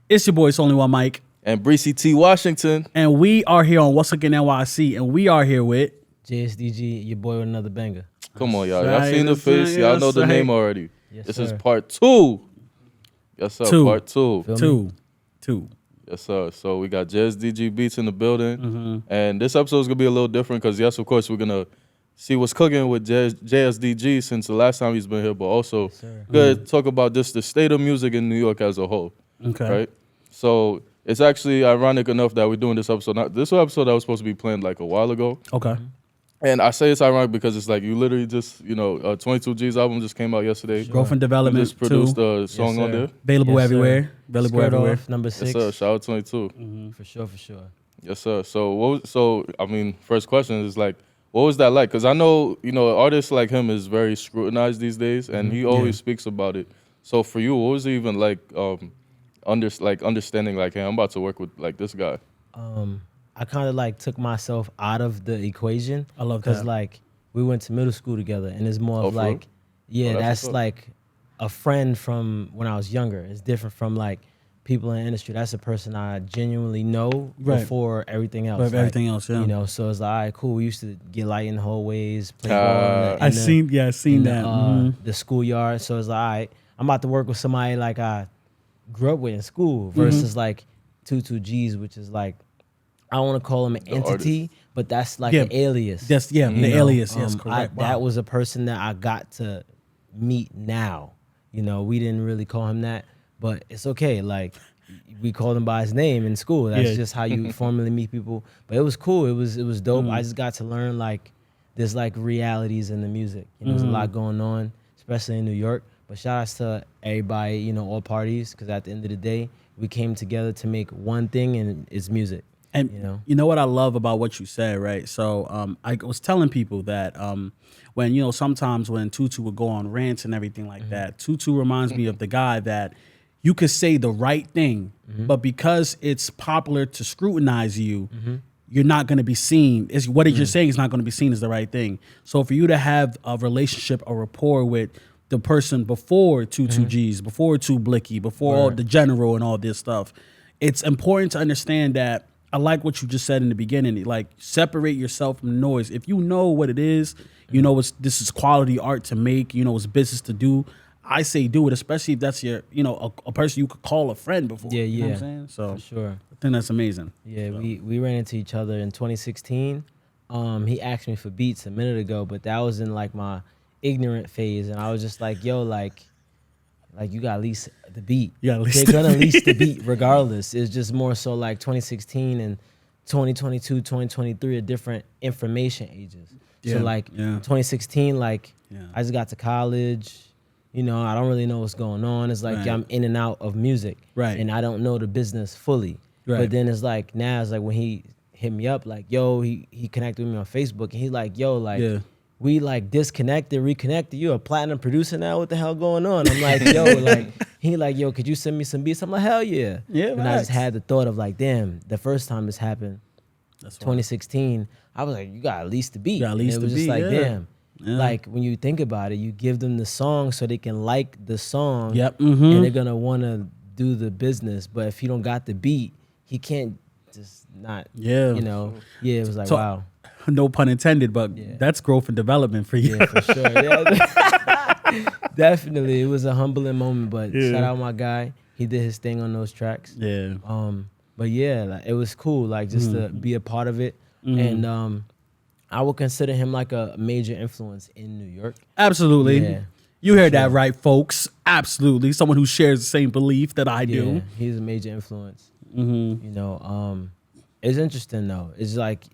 It's your boy, it's only one Mike. And Breezy T. Washington. And we are here on What's Cookin NYC. And we are here with JSDG, your boy with another banger. Come on, y'all. Y'all seen the face. Y'all know the name already. Yes, this sir. is part 2. Yes, sir. Part 2. Two. Yes, sir. So we got JSDG Beats in the building. And this episode is going to be a little different because, yes, of course, we're going to see what's cooking with JSDG since the last time he's been here, but also good talk about just the state of music in New York as a whole. Okay. Right? So it's actually ironic enough that we're doing this episode. Now, this episode that was supposed to be planned like a while ago. Okay. And I say it's ironic because it's like you literally just, 22G's album just came out yesterday. Growth and Development. We just produced a song on there. Available everywhere. Available everywhere. Off, number 6. Yes, sir. Shout out 22. For sure. Yes, sir. So first question is like, what was that like? Because I know, artists like him is very scrutinized these days, and he always speaks about it. So for you, what was it even like, understanding like, hey, I'm about to work with like this guy? I kind of like took myself out of the equation. I love that. Because like we went to middle school together, and it's more of like, that's like a friend from when I was younger. It's different from like people in the industry. That's a person I genuinely know before everything else. Everything else, yeah. So it's like, all right, cool. We used to get light in the hallways, play ball. I seen that. The schoolyard. So it's like, all right, I'm about to work with somebody like I grew up with in school versus like 22G's, which is like, I don't want to call him an entity, artist. But that's like an alias. That's the alias. Yes, correct. That was a person that I got to meet now. We didn't really call him that. But it's okay. Like we called him by his name in school. That's just how you formally meet people. But it was cool. It was dope. I just got to learn like there's like realities in the music. There's a lot going on, especially in New York. But shout outs to everybody, all parties, because at the end of the day, we came together to make one thing, and it's music. And you know what I love about what you said, right? So I was telling people that when sometimes when Tutu would go on rants and everything like that, Tutu reminds me of the guy that you could say the right thing, but because it's popular to scrutinize you, you're not going to be seen. What you're saying is not going to be seen as the right thing. So for you to have a relationship, a rapport with the person before 22G's, before 2 Blicky, before all the general and all this stuff, it's important to understand that. I like what you just said in the beginning. Like, separate yourself from the noise. If you know what it is, this is quality art to make, it's business to do, I say do it, especially if that's your, a person you could call a friend before. Yeah. You know what I'm saying? So for sure. I think that's amazing. Yeah, so. We ran into each other in 2016. He asked me for beats a minute ago, but that was in like my ignorant phase. And I was just like, yo, like you got to lease the beat. They're going to lease the beat regardless. It's just more so like 2016 and 2022, 2023 are different information ages. So like 2016, I just got to college. I don't really know what's going on. It's like I'm in and out of music. Right. And I don't know the business fully. Right. But then it's like now it's like when he hit me up, like, yo, he connected with me on Facebook, and he's like, yo, like we like disconnected, reconnected. You a platinum producer now? What the hell going on? I'm like, yo, like he like, yo, could you send me some beats? I'm like, hell yeah. Yeah. And I just had the thought of like, damn, the first time this happened, that's 2016. I was like, you got at least the beat. And it was just like, damn. Yeah. Like when you think about it, you give them the song so they can like the song. Yep. And they're gonna want to do the business. But if you don't got the beat, he can't just not. Yeah. Yeah. It was like, wow. No pun intended, but that's growth and development for you. Yeah, for sure. Yeah. Definitely, it was a humbling moment. But shout out my guy. He did his thing on those tracks. Yeah. But yeah, like, it was cool. Like just to be a part of it, and I would consider him like a major influence in New York. Absolutely. Yeah, you heard that right, folks. Absolutely. Someone who shares the same belief that I do. He's a major influence. It's interesting though. It's like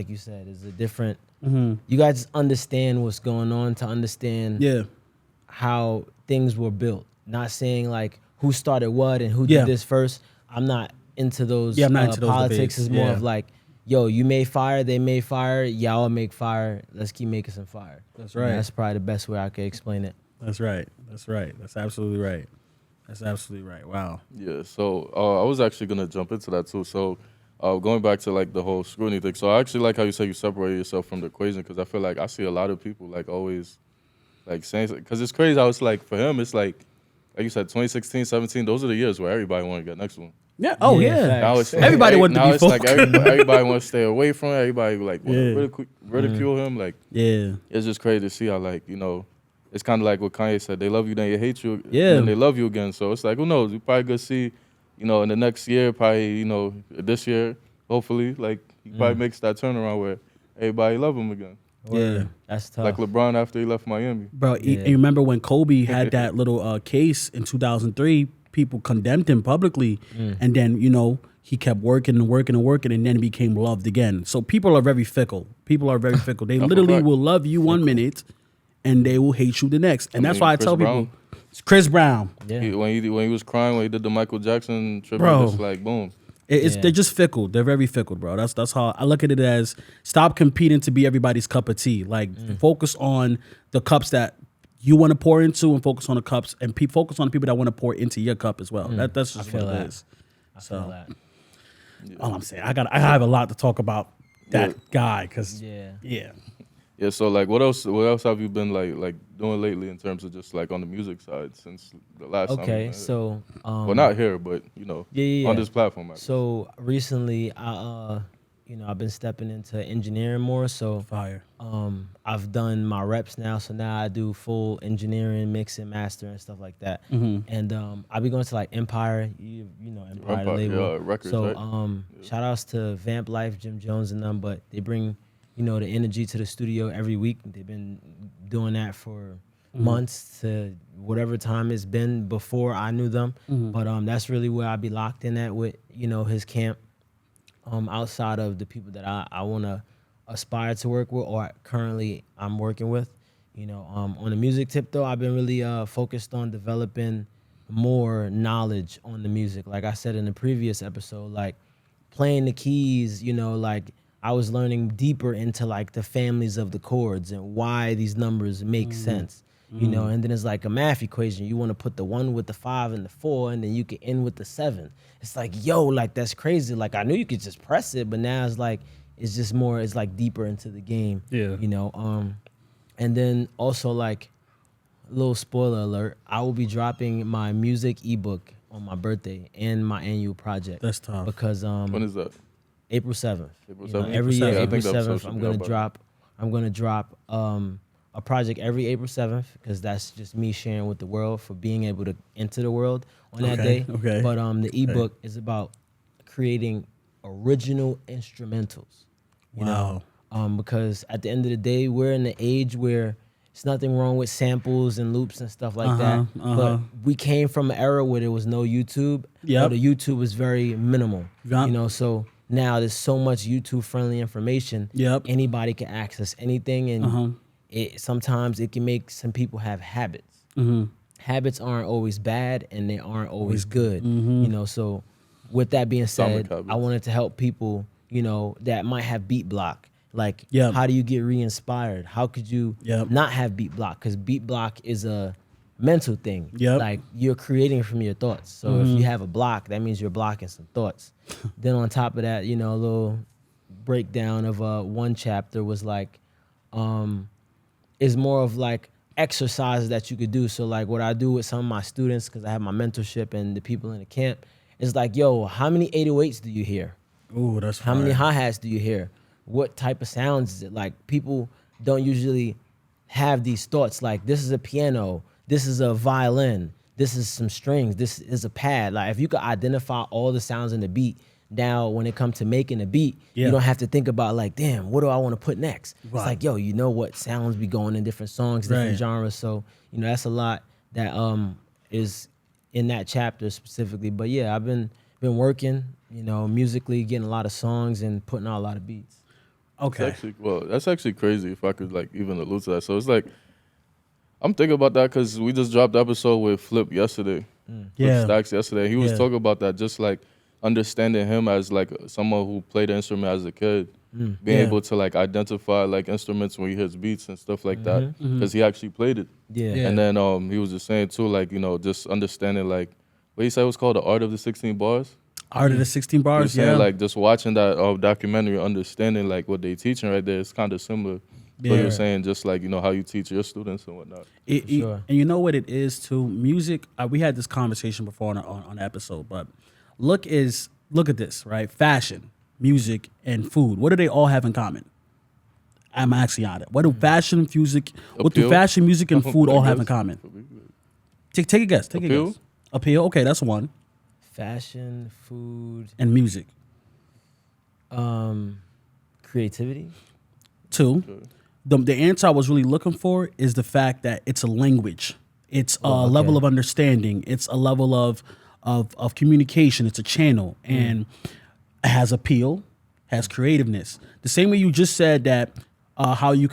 you said, it's a different. You guys understand what's going on to understand how things were built. Not saying like who started what and who did this first. I'm not into those. I'm not into those politics. Debates. It's more of like, yo, you made fire, they made fire, y'all make fire. Let's keep making some fire. That's right. And that's probably the best way I could explain it. That's right. That's right. That's absolutely right. That's absolutely right. Wow. Yeah. So I was actually gonna jump into that too. So. Going back to like the whole scrutiny thing, so I actually like how you say you separate yourself from the equation, because I feel like I see a lot of people like always like saying, because it's crazy how it's like for him it's like you said 2016, 17, those are the years where everybody wanted to get next one. Yeah. Oh Yeah, yeah. facts. Now it's Everybody wanted to now be it's like folk. everybody wants to stay away from it. Everybody like wanna Yeah. ridicule him. Like Yeah. it's just crazy to see how like it's kind of like what Kanye said. They love you, then they hate you, Yeah. and then they love you again. So it's like who knows? We probably gonna see, in the next year, probably this year, hopefully, like he probably makes that turnaround where everybody love him again. Yeah. That's tough. Like LeBron after he left Miami. Bro, Yeah. you remember when Kobe had that little case in 2003? People condemned him publicly, and then he kept working and working and working, and then became loved again. So people are very fickle. People are very fickle. They That's a literally fact. will love you one minute, and they will hate you the next. And that's why I Chris tell Brown. people, it's Chris Brown. Yeah. When he was crying when he did the Michael Jackson tribute, Bro. just like boom. They're just fickle. They're very fickle, bro. That's how I look at it. As stop competing to be everybody's cup of tea. Like focus on the cups that you want to pour into, and focus on the cups and focus on the people that want to pour into your cup as well. That's just what it is. I feel that. All I'm saying, I have a lot to talk about that guy because Yeah. Yeah, so like what else have you been like doing lately in terms of just like on the music side since the last time? Okay, so Well, not here, but yeah. on this platform. Actually. So recently, I've been stepping into engineering more. So fire. I've done my reps now. So now I do full engineering, mix and master and stuff like that. And I'll be going to like Empire, you know Empire, the label. yeah, records, so right? shout outs to Vamp Life, Jim Jones and them. But they bring the energy to the studio every week. They've been doing that for months to whatever time it's been before I knew them. But that's really where I be locked in at with his camp. Outside of the people that I want to aspire to work with or currently I'm working with. On the music tip though, I've been really focused on developing more knowledge on the music. Like I said in the previous episode, like playing the keys, like I was learning deeper into like the families of the chords and why these numbers make sense. And then it's like a math equation. You want to put the 1 with the 5 and the 4, and then you can end with the 7. It's like, like that's crazy. Like I knew you could just press it, but now it's like it's just more. It's like deeper into the game. Yeah. And then also like, a little spoiler alert, I will be dropping my music ebook on my birthday and my annual project. That's tough. Because When is that? April 7th. April You know, 7th? every year, Yeah, I April think the episode 7th, should I'm be gonna out by drop. I'm gonna drop a project every April 7th because that's just me sharing with the world for being able to enter the world on that day. Okay. But the ebook is about creating original instrumentals. You know, because at the end of the day, we're in the age where it's nothing wrong with samples and loops and stuff like that. But we came from an era where there was no YouTube. Yep. The YouTube was very minimal. Yep. So now there's so much YouTube friendly information. Yep. Anybody can access anything, and sometimes it can make some people have habits. Habits aren't always bad, and they aren't always good. So with that being said, Atomic habits. I wanted to help people, that might have beat block. Like, Yep. how do you get re-inspired? How could you not have beat block? Because beat block is a mental thing. Yep. Like, you're creating from your thoughts. So if you have a block, that means you're blocking some thoughts. Then on top of that, a little breakdown of one chapter was like, is more of like exercises that you could do. So like what I do with some of my students, because I have my mentorship and the people in the camp, is like, yo, how many 808s do you hear? Ooh, that's How many hi-hats do you hear? What type of sounds is it? Like, people don't usually have these thoughts like, this is a piano, this is a violin, this is some strings, this is a pad. Like, if you could identify all the sounds in the beat, now when it comes to making a beat, you don't have to think about like, damn, what do I want to put next? Right. It's like, yo, what sounds be going in different songs, different genres. So, that's a lot that is in that chapter specifically. But yeah, I've been working, musically, getting a lot of songs and putting out a lot of beats. Okay. That's actually crazy if I could like even allude to that. So it's like, I'm thinking about that because we just dropped the episode with Flip yesterday. Flip Stacks yesterday. He was talking about that, just like understanding him as like someone who played the instrument as a kid, being able to like identify like instruments when he hits beats and stuff like that, because he actually played it. Yeah. And then he was just saying too, like, just understanding like, what he said was called The Art of the 16 Bars. Art of the 16 He was Bars, saying like just watching that documentary, understanding like what they teaching right there, it's kind of similar. But he was saying just like, how you teach your students and whatnot. Sure. And you know what it is too? Music, we had this conversation before on an episode, but look at this, right? Fashion, music, and food. What do they all have in common? I'm actually on it. What do fashion, music, and food all have in common? Take a guess. Take a guess. Appeal. Okay, that's one. Fashion, food, And music. Creativity. Two. The answer I was really looking for is the fact that it's a language. It's a level of understanding. It's a level of communication. It's a channel, and it has appeal, has creativeness. The same way you just said that how many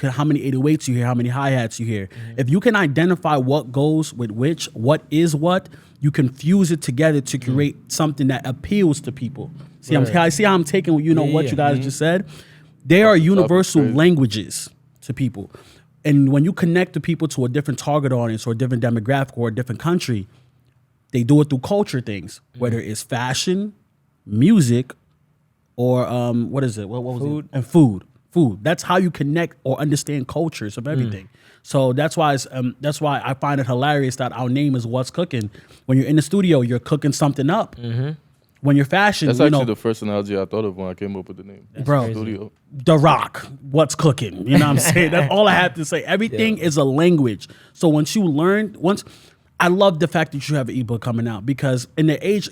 808s you hear, how many hi-hats you hear. If you can identify what goes with which, what is what, you can fuse it together to create something that appeals to people. See, I see how I'm taking what you guys just said. They are universal languages to people. And when you connect to people to a different target audience or a different demographic or a different country, they do it through culture things, whether it's fashion, music, or what is it? What was Food. it? And food. That's how you connect or understand cultures of everything. So that's why I find it hilarious that our name is What's Cooking. When you're in the studio, you're cooking something up. When you're fashion, that's actually the first analogy I thought of when I came up with the name. Bro, Studio. The Rock, What's Cooking? You know what I'm saying? That's all I have to say. Everything is a language. So I love the fact that you have an ebook coming out, because in the age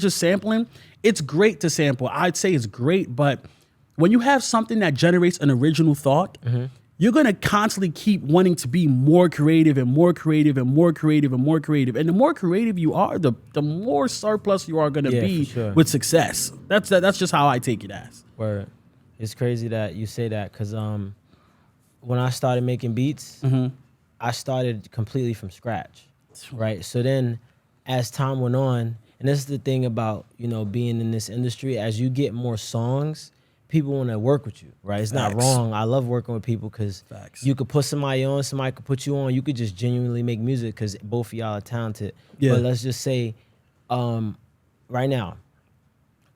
of sampling, it's great to sample. I'd say it's great, but when you have something that generates an original thought, you're gonna constantly keep wanting to be more creative and more creative and more creative and more creative. And the more creative you are, the more surplus you are gonna be with success. That's just how I take it as. Word. It's crazy that you say that, because when I started making beats, I started completely from scratch, right? So then as time went on, and this is the thing about, being in this industry, as you get more songs, people want to work with you, right? It's not wrong. I love working with people because you could put somebody on, somebody could put you on. You could just genuinely make music because both of y'all are talented. Yeah. But let's just say right now,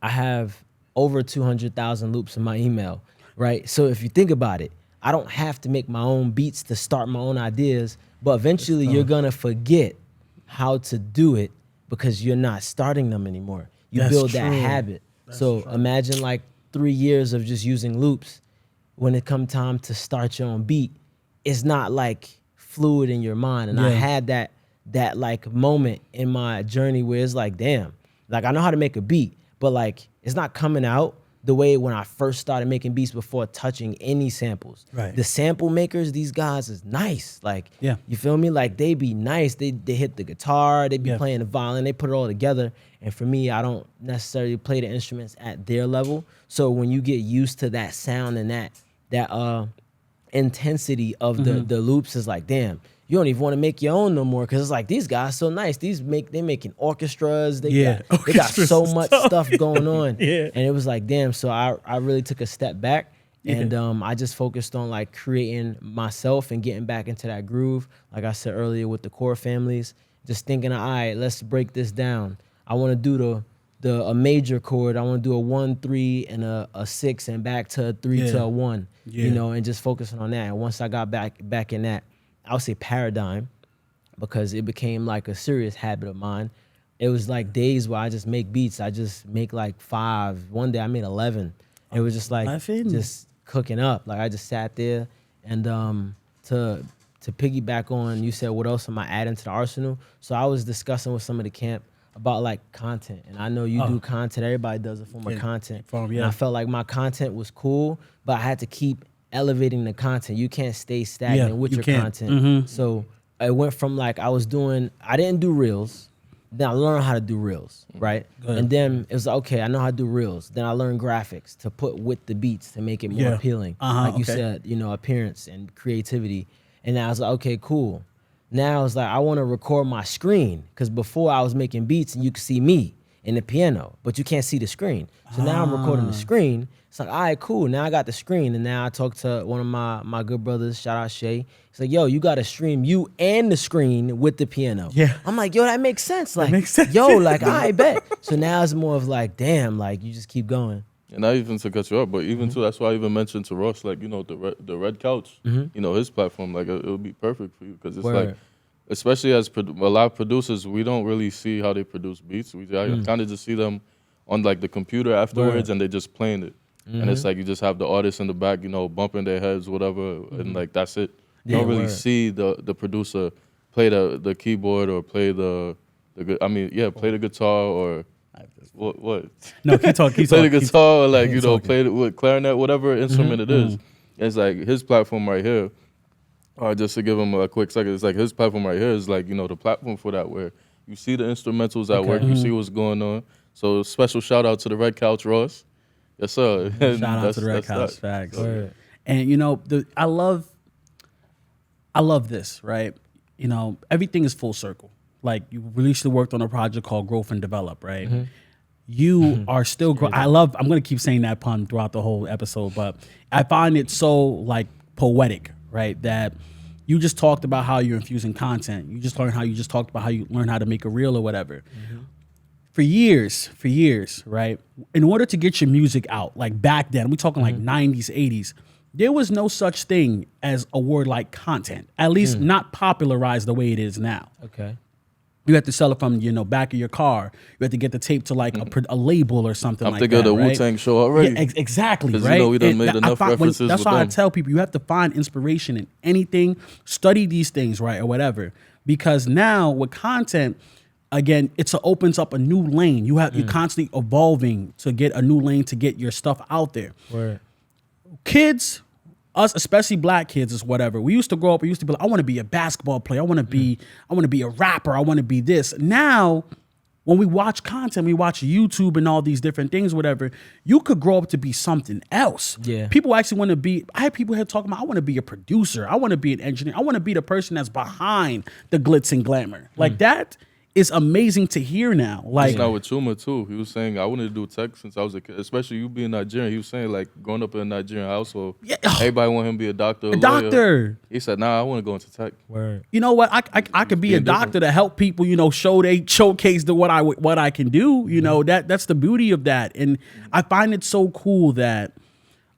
I have over 200,000 loops in my email, right? So if you think about it, I don't have to make my own beats to start my own ideas, but eventually you're going to forget how to do it because you're not starting them anymore. You build that habit. So imagine like 3 years of just using loops. When it come time to start your own beat, it's not like fluid in your mind. And I had that like moment in my journey where it's like, damn, like I know how to make a beat, but like it's not coming out the way when I first started making beats before touching any samples. Right. The sample makers, these guys is nice. Like, you feel me? Like they be nice. They hit the guitar, they be playing the violin, they put it all together. And for me, I don't necessarily play the instruments at their level. So when you get used to that sound and that intensity of the loops, is like, damn, you don't even want to make your own no more, because it's like these guys so nice. They making orchestras. They got so much stuff going on. And it was like, damn. So I really took a step back, and I just focused on like creating myself and getting back into that groove. Like I said earlier with the core families, just thinking, all right, let's break this down. I want to do a major chord. I want to do a 1-3 and a 6 and back to a 3 to a 1. And just focusing on that. And once I got back in that, I would say paradigm, because it became like a serious habit of mine. It was like days where I just make beats. I just make like 5. One day I made 11. It was just like just cooking up. Like I just sat there, and to piggyback on, you said, what else am I adding to the arsenal? So I was discussing with some of the camp about like content. And I know you do content. Everybody does a form of content. And I felt like my content was cool, but I had to keep elevating the content. You can't stay stagnant with your content. So I went from like I didn't do reels. Then I learned how to do reels, right? And then it was like, okay, I know how to do reels. Then I learned graphics to put with the beats to make it more appealing. Like you said, appearance and creativity. And I was like, okay, cool. Now it's like I want to record my screen, because before I was making beats and you could see me in the piano, but you can't see the screen. So now I'm recording the screen. It's like, all right, cool. Now I got the screen, and now I talked to one of my good brothers, shout out Shay. He's like, yo, you got to stream you and the screen with the piano. I'm like, yo, that makes sense. Like, yo, like, I bet. So now it's more of like, damn, like you just keep going. And not even to cut you up, but even too, that's why I even mentioned to Ross, like, the red couch, his platform, like it would be perfect for you, because it's like especially as a lot of producers, we don't really see how they produce beats. We kind of just see them on like the computer afterwards, and they just playing it. And it's like you just have the artists in the back, you know, bumping their heads, whatever, and like that's it. You don't really see the producer play the keyboard or play play the guitar or what? No, keep talking. Play the guitar or like play it with clarinet, whatever instrument it is. It's like his platform right here. Just to give him a quick second, it's like his platform right here is like the platform for that, where you see the instrumentals at work, you see what's going on. So special shout out to the Red Couch Ross. Yes, sir. Shout out to the Red Couch. Facts. And I love this, right? Everything is full circle. Like you recently worked on a project called Growth and Develop, right? You are still I'm gonna keep saying that pun throughout the whole episode, but I find it so like poetic, right? That you just talked about how you're infusing content. You just talked about how you learn how to make a reel or whatever. For years, right? In order to get your music out, like back then, we're talking like 90s, 80s, there was no such thing as a word like content, at least not popularized the way it is now. Okay. You had to sell it from, back of your car. You had to get the tape to like a label or something like that. I'm thinking of the Wu-Tang show already. Yeah, exactly, right? We done made enough references that's with why them. I tell people you have to find inspiration in anything, study these things, right, or whatever. Because now with content, again, opens up a new lane. You're constantly evolving to get a new lane to get your stuff out there. Right. Kids, us, especially black kids, is whatever. We used to grow up. We used to be like, I want to be a basketball player. I want to be a rapper. I want to be this. Now, when we watch content, we watch YouTube and all these different things, whatever. You could grow up to be something else. Yeah. People actually want to be. I had people here talking about, I want to be a producer. I want to be an engineer. I want to be the person that's behind the glitz and glamour. Like that is amazing to hear now. Like it's not with Chuma too. He was saying I wanted to do tech since I was a kid, especially you being Nigerian. He was saying like growing up in a Nigerian household, everybody want him to be a doctor. A doctor. He said, "Nah, I want to go into tech." Word. You know what? I could be a doctor to help people. Showcase what I can do. That's the beauty of that, and I find it so cool that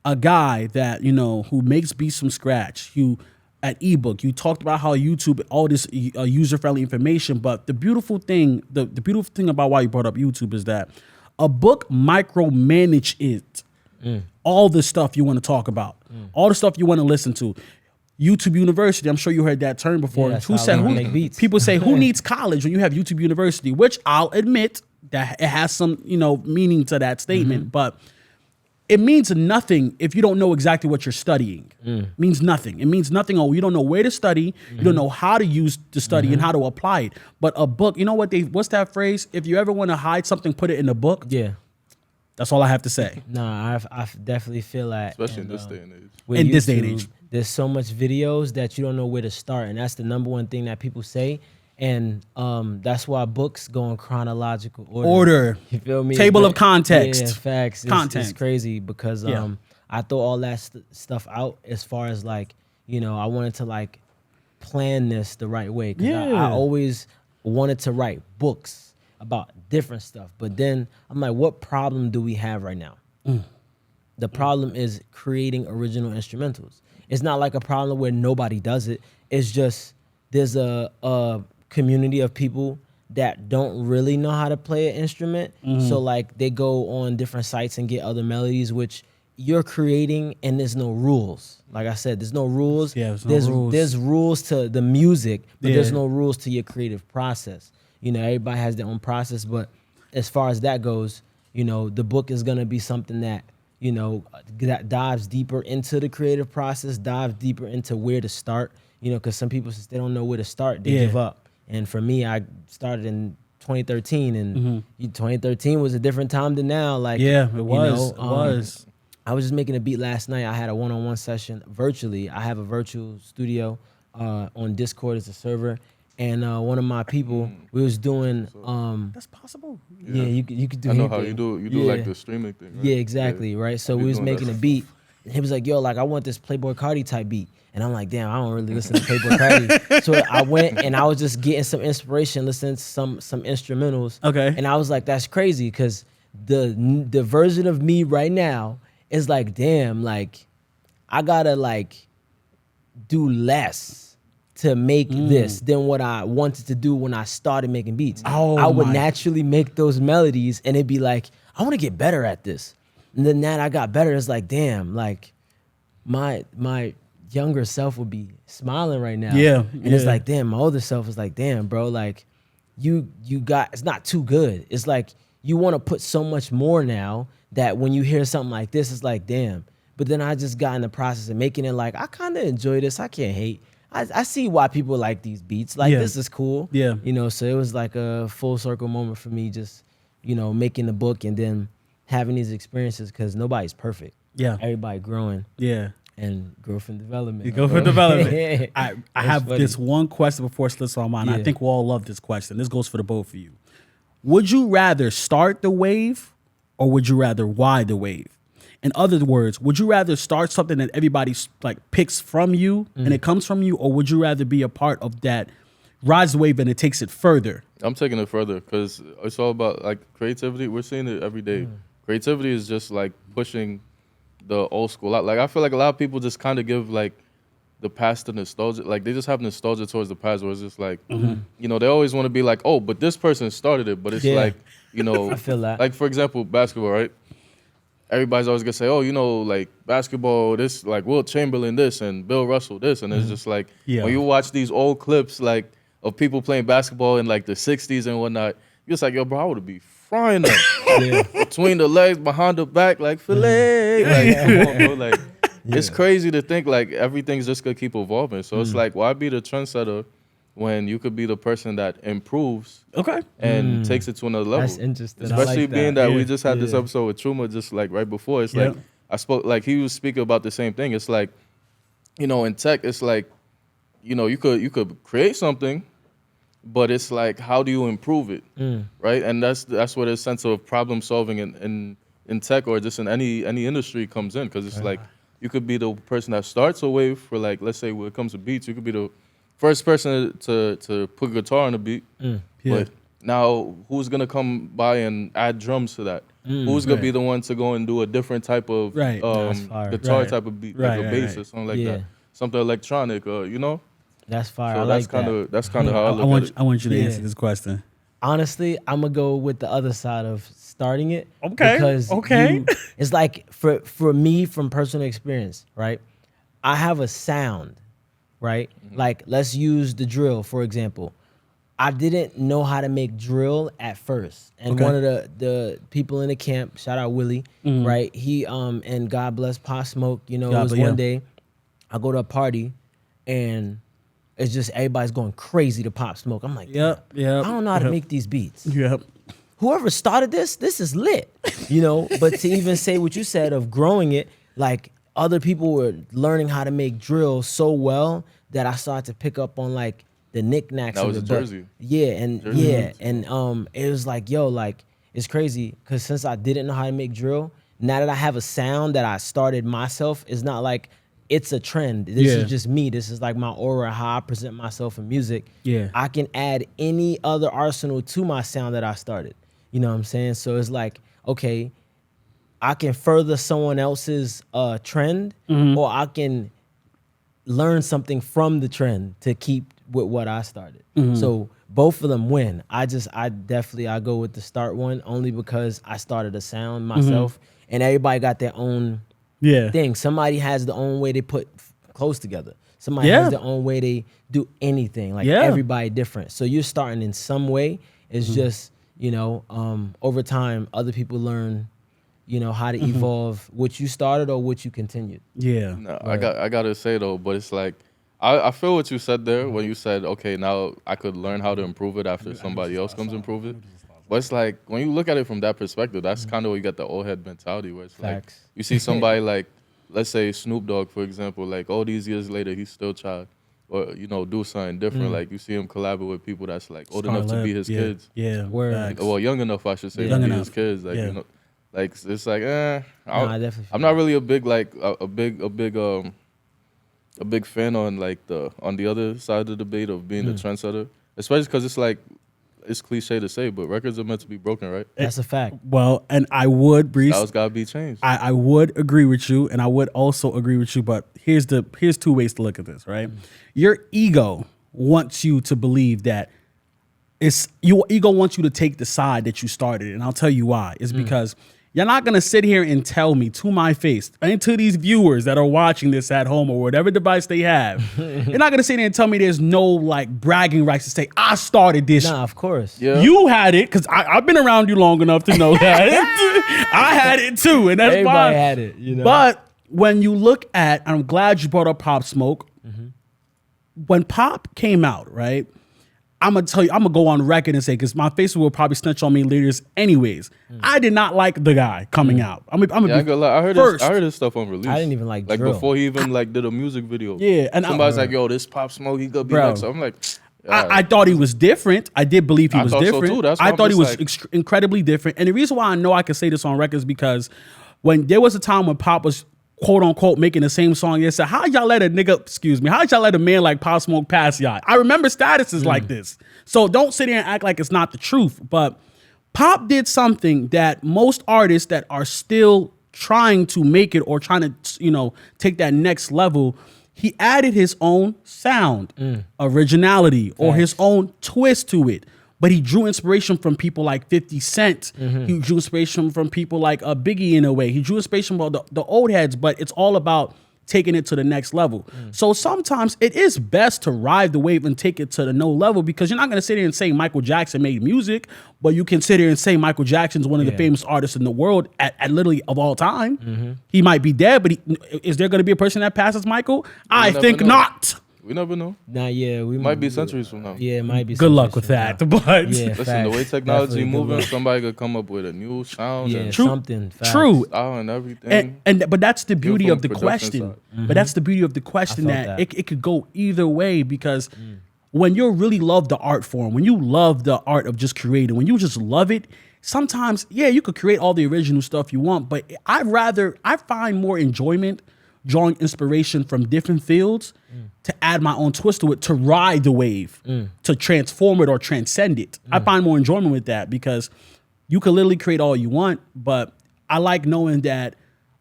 a guy that who makes beats from scratch, at ebook, you talked about how YouTube, all this user-friendly information, but the beautiful thing about why you brought up YouTube is that a book micromanage it. All the stuff you want to talk about, all the stuff you want to listen to. YouTube University, I'm sure you heard that term before. Yeah, People say, who needs college when you have YouTube University? Which I'll admit that it has some, meaning to that statement, but it means nothing if you don't know exactly what you're studying. It means nothing. It means nothing. Oh, you don't know where to study. You don't know how to use the study and how to apply it. But a book, what's that phrase? If you ever want to hide something, put it in a book. Yeah. That's all I have to say. Nah, I definitely feel that. Especially in this day and age. In this day and age. There's so much videos that you don't know where to start. And that's the number one thing that people say. And that's why books go in chronological order. You feel me? Table of context. Yeah, facts. It's crazy because I throw all that stuff out as far as like, I wanted to like plan this the right way. Because I always wanted to write books about different stuff. But then I'm like, what problem do we have right now? The problem is creating original instrumentals. It's not like a problem where nobody does it. It's just there's a community of people that don't really know how to play an instrument. So like they go on different sites and get other melodies, which you're creating, and there's no rules. Like I said, there's no rules. Yeah, there's rules to the music, but there's no rules to your creative process. Everybody has their own process, but as far as that goes, the book is gonna be something that that dives deeper into the creative process, dives deeper into where to start. Because some people, since they don't know where to start, they give up. And for me, I started in 2013, and 2013 was a different time than now. Like, it was. I was just making a beat last night. I had a one-on-one session virtually. I have a virtual studio on Discord as a server, and one of my people, we was doing. That's possible. Yeah, you could do. I know how you do. You do like the streaming thing. Right? Yeah, exactly. Right. So we was making a beat. And he was like, "Yo, like I want this Playboy Cardi type beat." And I'm like, damn, I don't really listen to Playboy Cardi. So I went and I was just getting some inspiration, listening to some instrumentals. Okay. And I was like, that's crazy, because the version of me right now is like, damn, like I gotta like do less to make this than what I wanted to do when I started making beats. Oh, I would my. naturally make those melodies and it'd be like, I want to get better at this. And then that I got better, it's like, damn, like my younger self would be smiling right now. Yeah, And it's yeah. like, damn, my older self is like, damn, bro, like you got, it's not too good. It's like you want to put so much more now that when you hear something like this, it's like, damn. But then I just got in the process of making it like, I kind of enjoy this. I can't hate. I see why people like these beats. Like, Yeah. this is cool. Yeah. You know, so it was like a full circle moment for me just, you know, making the book and then having these experiences because nobody's perfect. Yeah. Everybody growing Yeah. and growth and development. You go for development. I That's have funny. this one question before it slips on mine. I Yeah. think we'll all love this question. This goes for the both of you. Would you rather start the wave or would you rather ride the wave? In other words, would you rather start something that everybody like picks from you and it comes from you, or would you rather be a part of that rides the wave and it takes it further? I'm taking it further because it's all about like creativity. We're seeing it every day. Creativity is just like pushing the old school out. Like I feel like a lot of people just kind of give like the past the nostalgia. Like they just have nostalgia towards the past where it's just like, you know, they always want to be like, oh, but this person started it. But it's Yeah. like, you know, I feel that. Like for example, basketball, right? Everybody's always gonna say, oh, you know, like basketball, this like Will Chamberlain this and Bill Russell this. And it's just like Yeah. when you watch these old clips like of people playing basketball in like the 60s and whatnot, you're just like, yo, bro, I would be frying them. Between the legs, behind the back, like filet. Like, come on, bro. Like it's crazy to think like everything's just gonna keep evolving. So it's like, why be the trendsetter when you could be the person that improves Okay. and takes it to another level? That's interesting. I Especially like being that Yeah. we just had this Yeah. episode with Truma just like right before. It's Yeah. like I spoke like he was speaking about the same thing. It's like, you know, in tech, it's like, you know, you could create something, but it's like how do you improve it? Right? And that's where the sense of problem solving in tech or just in any industry comes in. Cause it's like you could be the person that starts a wave for like, let's say when it comes to beats, you could be the first person to put guitar on a beat. Yeah. But now who's gonna come by and add drums to that? Who's gonna be the one to go and do a different type of Right. That's fire. guitar Right. type of beat, Right, like a right, bass right. or something like Yeah. that, something electronic, you know? That's fire. So I that's like kind that. of that's kind of how I I look want at it. I want you to Yeah. answer this question. Honestly, I'm gonna go with the other side of starting it. Okay, Because okay. it's like for me from personal experience, right? I have a sound, right? Like let's use the drill for example. I didn't know how to make drill at first, and Okay. one of the people in the camp, shout out Willie, right? He and God bless Pop Smoke. You know, God it was bless- yeah. one day I go to a party, and it's just everybody's going crazy to Pop Smoke. I'm like, Yep. I don't know how to Yep. make these beats. Yep. Whoever started this is lit, you know. But to even say what you said of growing it, like other people were learning how to make drill so well that I started to pick up on like the knickknacks That of was it. a But Jersey. yeah, and Jersey yeah, roots. and it was like, yo, like it's crazy because since I didn't know how to make drill, now that I have a sound that I started myself, it's not like it's a trend. This Yeah. is just me. This is like my aura, how I present myself in music. Yeah. I can add any other arsenal to my sound that I started. You know what I'm saying? So it's like, okay, I can further someone else's trend, or I can learn something from the trend to keep with what I started. So both of them win. I definitely go with the start one only because I started a sound myself, and everybody got their own Yeah. thing. Somebody has their own way they put clothes together. Somebody Yeah. has their own way they do anything. Like Yeah. everybody different. So you're starting in some way. It's just, you know, over time, other people learn, you know, how to evolve what you started or what you continued. Yeah. No, I gotta say though, but it's like I feel what you said there when you said, okay, now I could learn how to improve it after somebody else comes improve it. But it's like when you look at it from that perspective, that's kind of where you got the old head mentality where it's Facts. like you see somebody like, let's say Snoop Dogg, for example, like all these years later, he's still trying or, you know, do something different. Like you see him collaborate with people that's like old enough to be his yeah. kids. Yeah. Word. Facts. Well, young enough, I should say, Young to be enough. his kids. Like, Yeah. you know, like it's like, I definitely feel I'm not really a big like a big fan on like the other side of the debate of being the trendsetter, especially because it's like it's cliche to say, but records are meant to be broken, right? That's a fact. Well, and I would, Breeze. Styles gotta be changed. I would agree with you, and I would also agree with you. But here's two ways to look at this, right? Your ego wants you to believe that your ego wants you to take the side that you started, and I'll tell you why. It's because you're not gonna sit here and tell me to my face and to these viewers that are watching this at home or whatever device they have. You're not gonna sit here and tell me there's no like bragging rights to say I started this. Nah, of course. Yeah. You had it because I've been around you long enough to know that I had it too, and that's Everybody fine. had it, you know. But when you look at, and I'm glad you brought up Pop Smoke. When Pop came out, right? I'm gonna tell you, I'm gonna go on record and say, because my Facebook will probably snitch on me later anyways. I did not like the guy coming out. I'm gonna Yeah, I ain't gonna lie. I heard his stuff on release. I didn't even like like drill. before he even like did a music video. Yeah, and somebody's like, "Yo, this Pop Smoke, he could be Bro. like." So I'm like, I thought he was different. I did believe he was thought so different. too. That's why I I'm thought he just was like- incredibly different. And the reason why I know I can say this on record is because when there was a time when Pop was quote unquote making the same song, they said, how y'all let a man like Pop Smoke pass y'all? I remember statuses like this. So don't sit here and act like it's not the truth. But Pop did something that most artists that are still trying to make it or trying to, take that next level, he added his own sound, originality, or his own twist to it. But he drew inspiration from people like 50 Cent. He drew inspiration from people like Biggie in a way. He drew inspiration from the old heads, but it's all about taking it to the next level. So sometimes it is best to ride the wave and take it to the no level, because you're not going to sit here and say Michael Jackson made music, but you can sit here and say Michael Jackson's one of the famous artists in the world at literally of all time. He might be dead, but is there going to be a person that passes Michael? I think know. not. We never know. Nah, yeah, we Might be centuries from now. Yeah, it might be. Good luck centuries with from that. now. But Yeah, Listen, the way facts. technology Definitely good moving, luck. somebody could come up with a new sound Yeah, and something. Facts. true. style and everything. But that's the beauty from of the production question. side. But that's the beauty of the question, I felt that that. it could go either way, because when you really love the art form, when you love the art of just creating, when you just love it, sometimes, you could create all the original stuff you want, but I find more enjoyment drawing inspiration from different fields to add my own twist to it, to ride the wave, to transform it or transcend it. I find more enjoyment with that, because you can literally create all you want, but I like knowing that,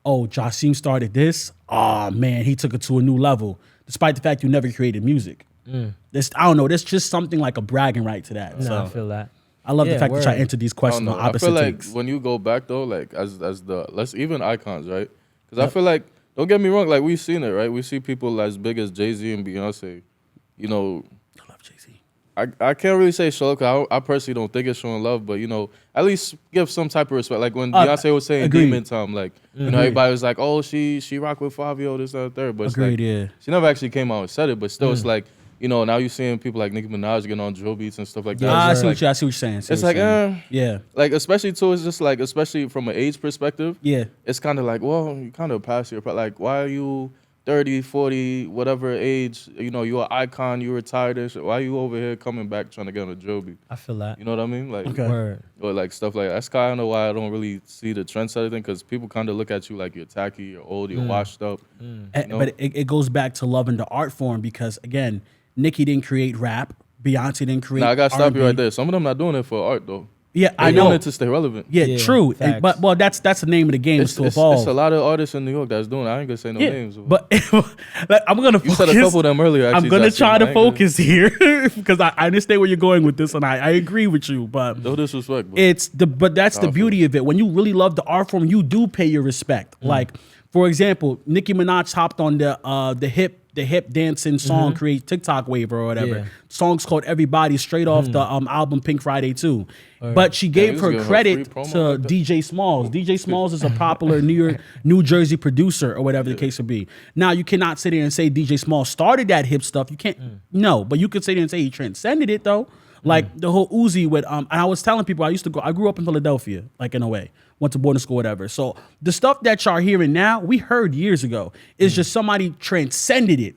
oh, Jassim started this. Oh man, he took it to a new level, despite the fact you never created music. I don't know. There's just something like a bragging right to that. No, So I feel that. I love the Yeah, fact that y'all word. answered these I don't questions know. on I opposite feel like takes. when you go back though, like as the let's even icons, right? Because I feel like, don't get me wrong, like we've seen it, right? We see people as big as Jay-Z and Beyonce. You know, I love Jay-Z. I can't really say show love, because I personally don't think it's showing love, but at least give some type of respect. Like when Beyonce was saying agreed. Demon Time, like everybody was like, oh, she rock with Fabio, this, that, and third. But it's Agreed, like, yeah. she never actually came out and said it, but still it's like, now you're seeing people like Nicki Minaj getting on drill beats and stuff like that. I It's see like, what you're saying. it's like, yeah, like especially too, it's just like, especially from an age perspective, yeah. it's kind of like, well, you kind of past your, like, why are you 30, 40, whatever age, you're an icon, you retired and shit. Why are you over here coming back trying to get on a drill beat? I feel that. You know what I mean? Like, Okay. Word. or like stuff like that. That's kind of why I don't really see the trendsetter thing, because people kind of look at you like you're tacky, you're old, you're washed up. know? But it goes back to loving the art form, because again, Nicki didn't create rap. Beyonce didn't create. Now I gotta stop you R&B. right there. Some of them not doing it for art though. Yeah, They're I know. doing it to stay relevant. Yeah, Yeah, true. facts. But that's the name of the game, is to evolve. It's a lot of artists in New York that's doing it. I ain't gonna say no yeah, names. but like, I'm gonna. you focus. said a couple of them earlier. Actually, I'm gonna Justin. try to I ain't gonna- focus here because I understand where you're going with this, and I agree with you. But No disrespect. But that's the beauty of it. When you really love the art form, you do pay your respect. Like, for example, Nicki Minaj hopped on the hip dancing song, create TikTok wave or whatever. Yeah. Song's called Everybody, straight off the album Pink Friday 2. But she gave he was her giving her credit free promo to like that. DJ Smalls. DJ Smalls is a popular New Jersey producer or whatever the case would be. Now, you cannot sit here and say DJ Smalls started that hip stuff. You can't, no, but you could sit here and say he transcended it though. Like the whole Uzi with, and I was telling people, I grew up in Philadelphia, like in a way, went to boarding school, whatever. So the stuff that y'all hearing now, we heard years ago. It's just somebody transcended it.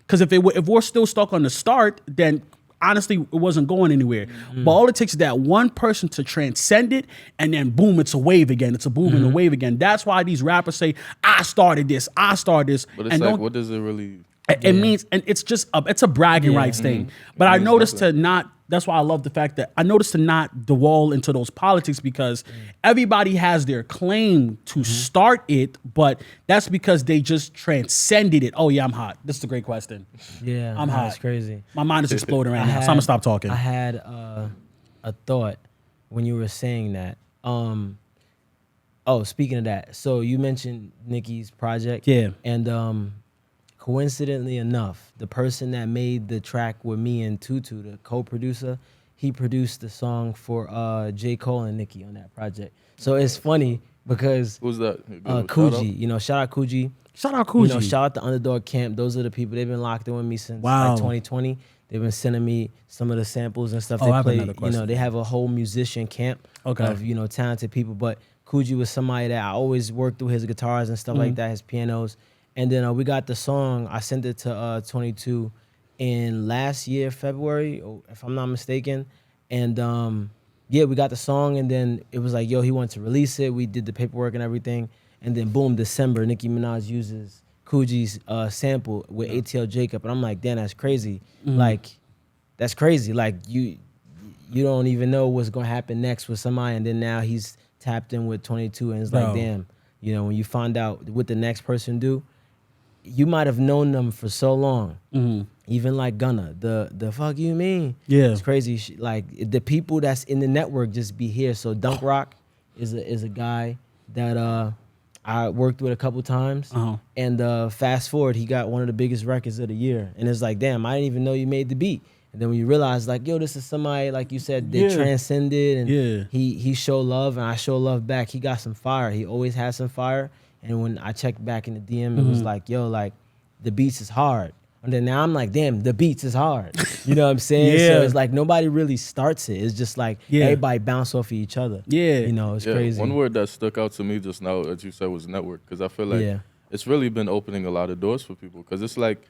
Because if we're still stuck on the start, then honestly, it wasn't going anywhere. But all it takes is that one person to transcend it, and then boom, it's a wave again. It's a boom and a wave again. That's why these rappers say, I started this. But it's and like, what does it really? it means, and it's just it's a bragging rights thing. But I means noticed nothing. to not that's why I love the fact that I noticed to not dwell into those politics because everybody has their claim to start it, but that's because they just transcended it. Oh yeah, I'm hot. This is a great question. Yeah, I'm hot. It's crazy. My mind is exploding right now, so I'm gonna stop talking. I had a thought when you were saying that. Oh, speaking of that, so you mentioned Nicki's project. Yeah. And coincidentally enough, the person that made the track with me and Tutu, the co-producer, he produced the song for J. Cole and Nicki on that project. So it's funny because Who's that? Coogee, you know, shout out Coogee. Shout out Cookin. You know, shout out to Underdog Camp. Those are the people. They've been locked in with me since Wow. like 2020. They've been sending me some of the samples and stuff. Oh, They I have play, another you question. know, they have a whole musician camp Okay. of, you know, talented people. But Coogee was somebody that I always worked through his guitars and stuff like that, his pianos. And then we got the song. I sent it to 22 in last year, February, if I'm not mistaken. And yeah, we got the song, and then it was like, yo, he wanted to release it. We did the paperwork and everything. And then boom, December, Nicki Minaj uses Coogee's sample with ATL Jacob. And I'm like, damn, that's crazy. Like, that's crazy. Like, you don't even know what's going to happen next with somebody. And then now he's tapped in with 22. And it's like, Bro. damn, you know, when you find out what the next person do, you might have known them for so long. Even like Gunna, the fuck you mean? Yeah. It's crazy. Like, the people that's in the network just be here. So Dunk Rock is a guy that I worked with a couple times. And fast forward, he got one of the biggest records of the year. And it's like, damn, I didn't even know you made the beat. And then when you realize, like, yo, this is somebody, like you said, they transcended, and he showed love, and I show love back. He got some fire. He always had some fire. And when I checked back in the DM, it was like, yo, like, the beats is hard. And then now I'm like, damn, the beats is hard. You know what I'm saying? Yeah. So it's like nobody really starts it. It's just like everybody bounce off of each other. Yeah. You know, it's crazy. One word that stuck out to me just now that you said was network, because I feel like it's really been opening a lot of doors for people. Because it's like,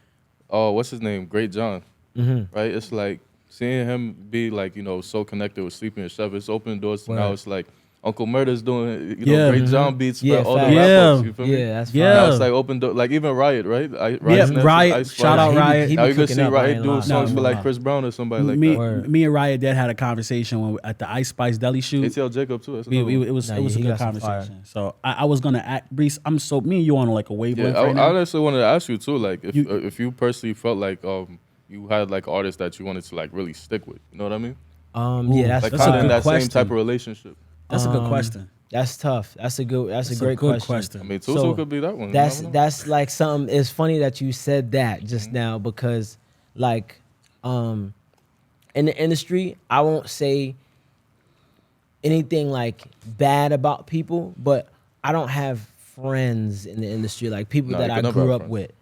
oh, what's his name? Great John, right? It's like seeing him be like, you know, so connected with Sleepy and Chef. It's opening doors to now. It's like Uncle Murder's doing, you know, Great John beats, but all the rappers. You feel me? Yeah, that's fine. Now it's like open door, like even Riot, right? Riot. Shout out Riot. He Now be you can cooking see up, I Riot ain't do lying. songs No, for like no. Chris Brown or somebody like Me, that. me and Riot Dad had a conversation at the Ice Spice Deli shoot. ATL Jacob too. That's It another one. was Nah, a he good got some fire. conversation. So I was gonna act, Brees. Me and you on like a wavelength Yeah, right I now. honestly wanted to ask you too, like if you personally felt like you had like artists that you wanted to like really stick with. You know what I mean? Yeah, Like That's a kind of in good that question. same type of relationship. That's a good question. That's tough. That's a That's great good question. I mean, Tutu So, could be that one. you never know. That's like something. It's funny that you said that just now because, like, in the industry, I won't say anything like bad about people, but I don't have friends in the industry like people Nah, that you I can never grew have up friends. with.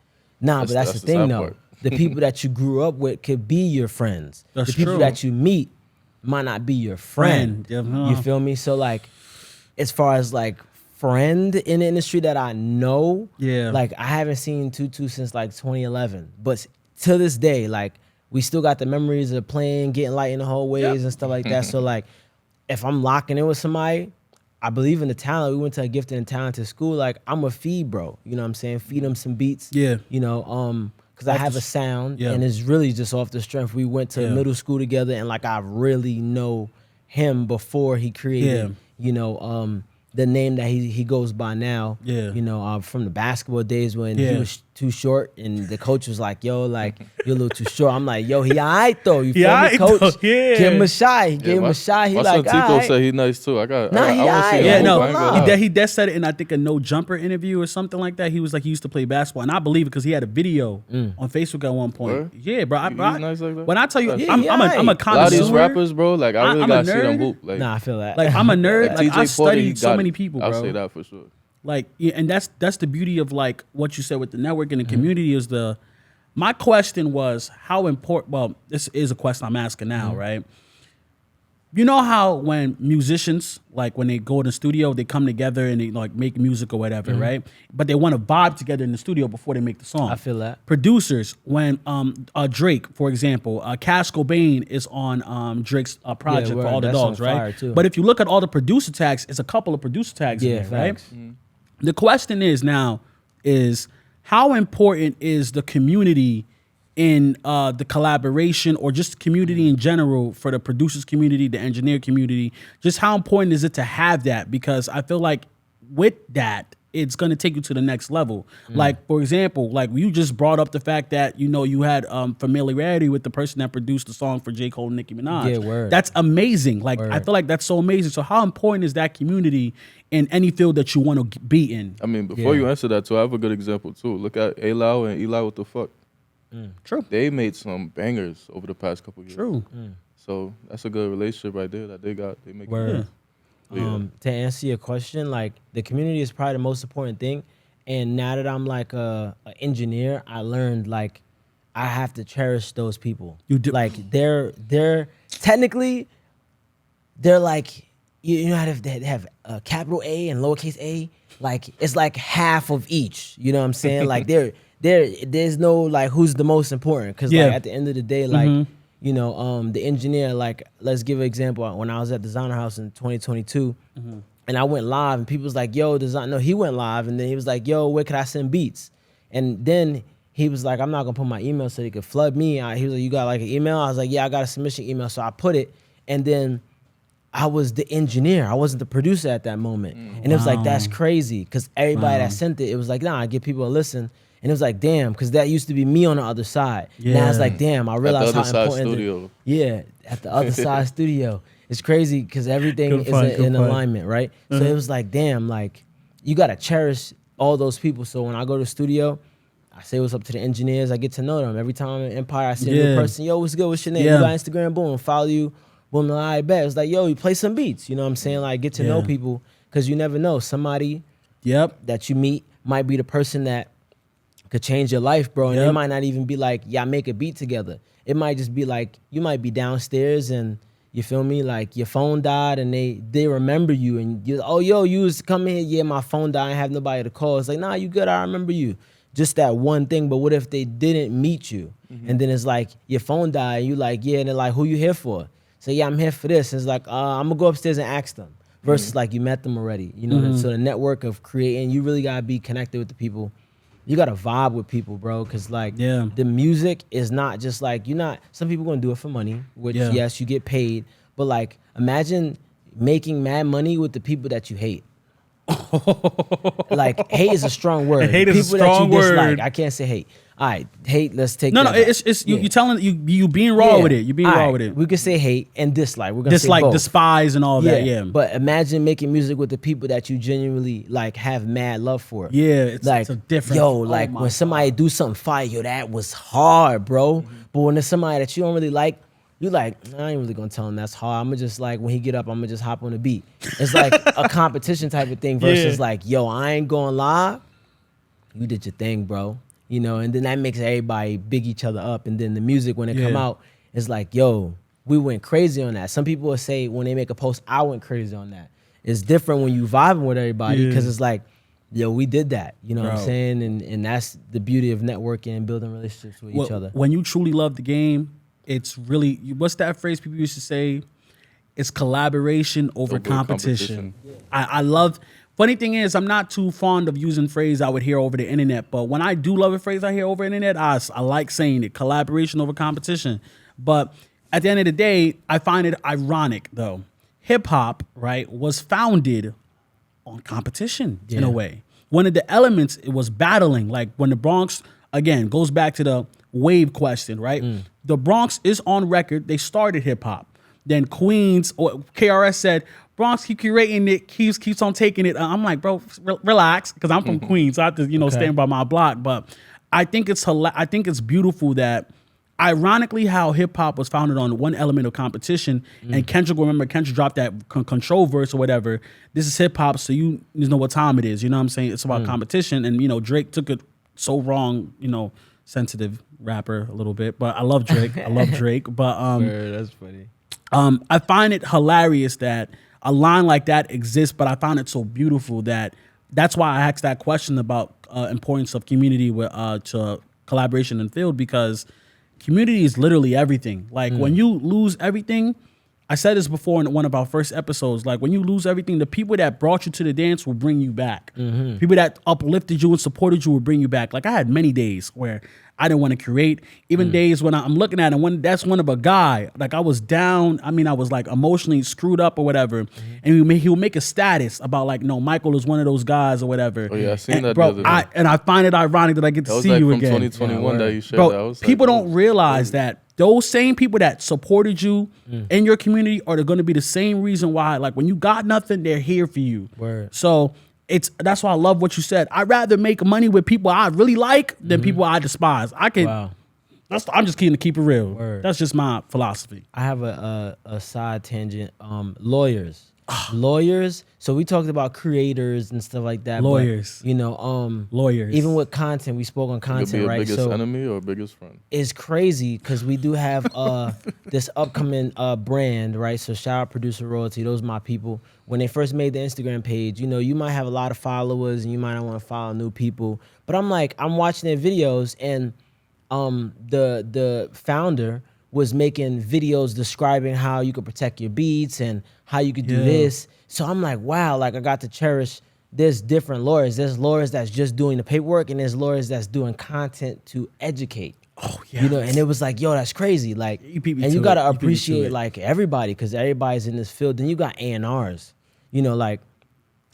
Nah, but that's the the thing sad though. part. The people that you grew up with could be your friends. That's the people true. that you meet might not be your friend. Yeah. You feel me? So like, as far as like friend in the industry that I know, like I haven't seen Tutu since like 2011. But to this day, like we still got the memories of playing, getting light in the hallways and stuff like that. So like, if I'm locking in with somebody, I believe in the talent. We went to a gifted and talented school. Like I'm a feed bro. You know what I'm saying? Feed them some beats. Yeah. You know, because I have a sound Yeah. and it's really just off the strength. We went to middle school together and like I really know him before he created, you know, the name that he goes by now. Yeah. You know, from the basketball days when he was too short and the coach was like, yo, like you're a little too short. I'm like, yo, he all right though. You feel me, coach? Though, yeah. Give him a shot. He gave him a shot. He my like, son all Tico right. said he nice too. I Nah, he want to see alright. him Yeah, hoop. no, I ain't gonna lie. he did said it in I think a No Jumper interview or something like that. He was like he used to play basketball, and I believe it because he had a video on Facebook at one point. Word? Yeah, bro. He's nice like that? When I tell you, Yeah, I'm he a alright. connoisseur. A lot of these rappers, bro, like I really I'm a gotta see them nerd. hoop. Like, Nah, I feel that. Like I'm a nerd. like Like I TJ Porter, he studied so got many it. people, bro. I'll say that for sure. Like, yeah, and that's the beauty of like what you said with the network and the community is the. My question was how important. Well, this is a question I'm asking now, right? You know how when musicians like when they go to the studio, they come together and they like make music or whatever, right? But they want to vibe together in the studio before they make the song. I feel that. Producers, when Drake, for example, Cash Cobain is on Drake's project word. for All the That Dogs, song fire, right? too. But if you look at all the producer tags, it's a couple of producer tags in there, right? facts. The question is now is how important is the community in the collaboration or just community in general for the producers community, the engineer community? Just how important is it to have that? Because I feel like with that, it's going to take you to the next level. Like, for example, like you just brought up the fact that, you know, you had familiarity with the person that produced the song for J. Cole and Nicki Minaj. Yeah, word. That's amazing. Like, Word. I feel like that's so amazing. So how important is that community in any field that you want to be in? I mean, before Yeah. you answer that, too, I have a good example, too. Look at A-Lau and Eli, what the fuck? True. They made some bangers over the past couple years. True. So that's a good relationship right there that they got. They make Word. Yeah. To answer your question, like the community is probably the most important thing. And now that I'm like a engineer, I learned like I have to cherish those people. You do. Like they're technically they're like you know how they have capital A and lowercase a. Like it's like half of each. You know what I'm saying? Like there's no like who's the most important because Yeah. like at the end of the day, like you know, the engineer, like, let's give an example. When I was at Designer House in 2022, and I went live, and people was like, yo, he went live, and then he was like, yo, where could I send beats? And then he was like, I'm not gonna put my email so he could flood me. He was like, you got like an email? I was like, yeah, I got a submission email. So I put it, and then I was the engineer. I wasn't the producer at that moment. And it was like, that's crazy, because everybody that sent it was like, nah, I give people a listen. And it was like, damn, because that used to be me on the other side. Now it's like, damn, I realized how important. Studio. Yeah, at the other side studio. It's crazy because everything Good is point, good in point. alignment, right? So it was like, damn, like you gotta cherish all those people. So when I go to the studio, I say what's up to the engineers. I get to know them. Every time I'm in Empire, I see a new person. Yo, what's good? What's your name? Yeah. You got Instagram? Boom, follow you. Boom, I bet. It's like, yo, you play some beats. You know what I'm saying? Like, get to know people because you never know. Somebody that you meet might be the person that could change your life, bro. And it might not even be like, yeah, make a beat together. It might just be like, you might be downstairs and you feel me? Like your phone died and they remember you and you, oh, yo, you was coming here. Yeah, my phone died. I have nobody to call. It's like, nah, you good. I remember you. Just that one thing. But what if they didn't meet you? And then it's like your phone died and you like, yeah. And they're like, who you here for? So yeah, I'm here for this. And it's like, I'm gonna go upstairs and ask them. Versus like you met them already. You know, so the network of creating, you really gotta be connected with the people. You gotta vibe with people, bro, because like the music is not just like some people gonna do it for money, which yes, you get paid, but like imagine making mad money with the people that you hate. Like hate is a strong word. Hate is a people strong that you word. dislike. I can't say hate. All right, hate. Let's take No, that no, back. it's you telling you being raw with it. You being All raw right, with it. We could say hate and dislike. We're gonna Dislike, say both. despise, and all that. Yeah, But imagine making music with the people that you genuinely like have mad love for. yeah, it's Like it's a different. yo, oh like my when somebody do something fire, yo, that was hard, bro. But when there's somebody that you don't really like, you like, I ain't really gonna tell him that's hard. I'm gonna just like when he get up, I'm gonna just hop on the beat. It's like a competition type of thing versus like, yo, I ain't going live. You did your thing, bro. You know, and then that makes everybody big each other up. And then the music when it come out, it's like, yo, we went crazy on that. Some people will say when they make a post, I went crazy on that. It's different when you vibing with everybody because it's like, yo, we did that. You know what I'm saying? And that's the beauty of networking and building relationships with each other. When you truly love the game, it's really, what's that phrase people used to say? It's collaboration over competition. I love. Funny thing is, I'm not too fond of using phrase I would hear over the internet, but when I do love a phrase I hear over the internet, I like saying it, collaboration over competition. But at the end of the day, I find it ironic, though. Hip-hop, right, was founded on competition in a way. One of the elements, it was battling. Like when the Bronx, again, goes back to the wave question, right? The Bronx is on record. They started hip-hop. Then Queens, or KRS said, Bronx keep curating it, keeps on taking it. I'm like, bro, relax, because I'm from Queens, so I have to, stand by my block. But I think it's beautiful that, ironically, how hip hop was founded on one element of competition. And Kendrick dropped that control verse or whatever. This is hip hop, so you know what time it is. You know what I'm saying? It's about competition. And Drake took it so wrong. Sensitive rapper a little bit, but I love Drake. But That's funny. I find it hilarious that a line like that exists, but I find it so beautiful that's why I asked that question about importance of community to collaboration in field, because community is literally everything. Like when you lose everything, I said this before in one of our first episodes. Like when you lose everything, the people that brought you to the dance will bring you back. People that uplifted you and supported you will bring you back. Like I had many days where I didn't want to create. Even days when I'm looking at it, when that's one of a guy, like I was down. I mean, I was like emotionally screwed up or whatever. And he would make a status about like, no, Michael is one of those guys or whatever. Oh yeah, I seen and, that. bro. The other day. I find it ironic that I get to That was see like you from again. 2021 that you shared Bro, that. I was people like, don't realize that those same people that supported you in your community are going to be the same reason why, like when you got nothing, they're here for you. Word. So that's why I love what you said. I'd rather make money with people I really like than people I despise. I can. Wow. I'm just keen to keep it real. Word. That's just my philosophy. I have a side tangent. Lawyers. Lawyers. So we talked about creators and stuff like that. Lawyers. But, you know, Lawyers. Even with content, we spoke on Could content, be a right? biggest So enemy or biggest friend. it's crazy because we do have this upcoming brand, right? So shout out Producer Royalty. Those are my people. When they first made the Instagram page, you know, you might have a lot of followers and you might not want to follow new people. But I'm watching their videos and the founder was making videos describing how you could protect your beats and how you could do this. So I'm like, wow, like I got to cherish. There's different lawyers. There's lawyers that's just doing the paperwork and there's lawyers that's doing content to educate. Oh yeah. You know, and it was like, yo, that's crazy. Like, You beat me and you to gotta it. You beat me to appreciate it. like everybody because everybody's in this field. Then you got A&Rs. You know, like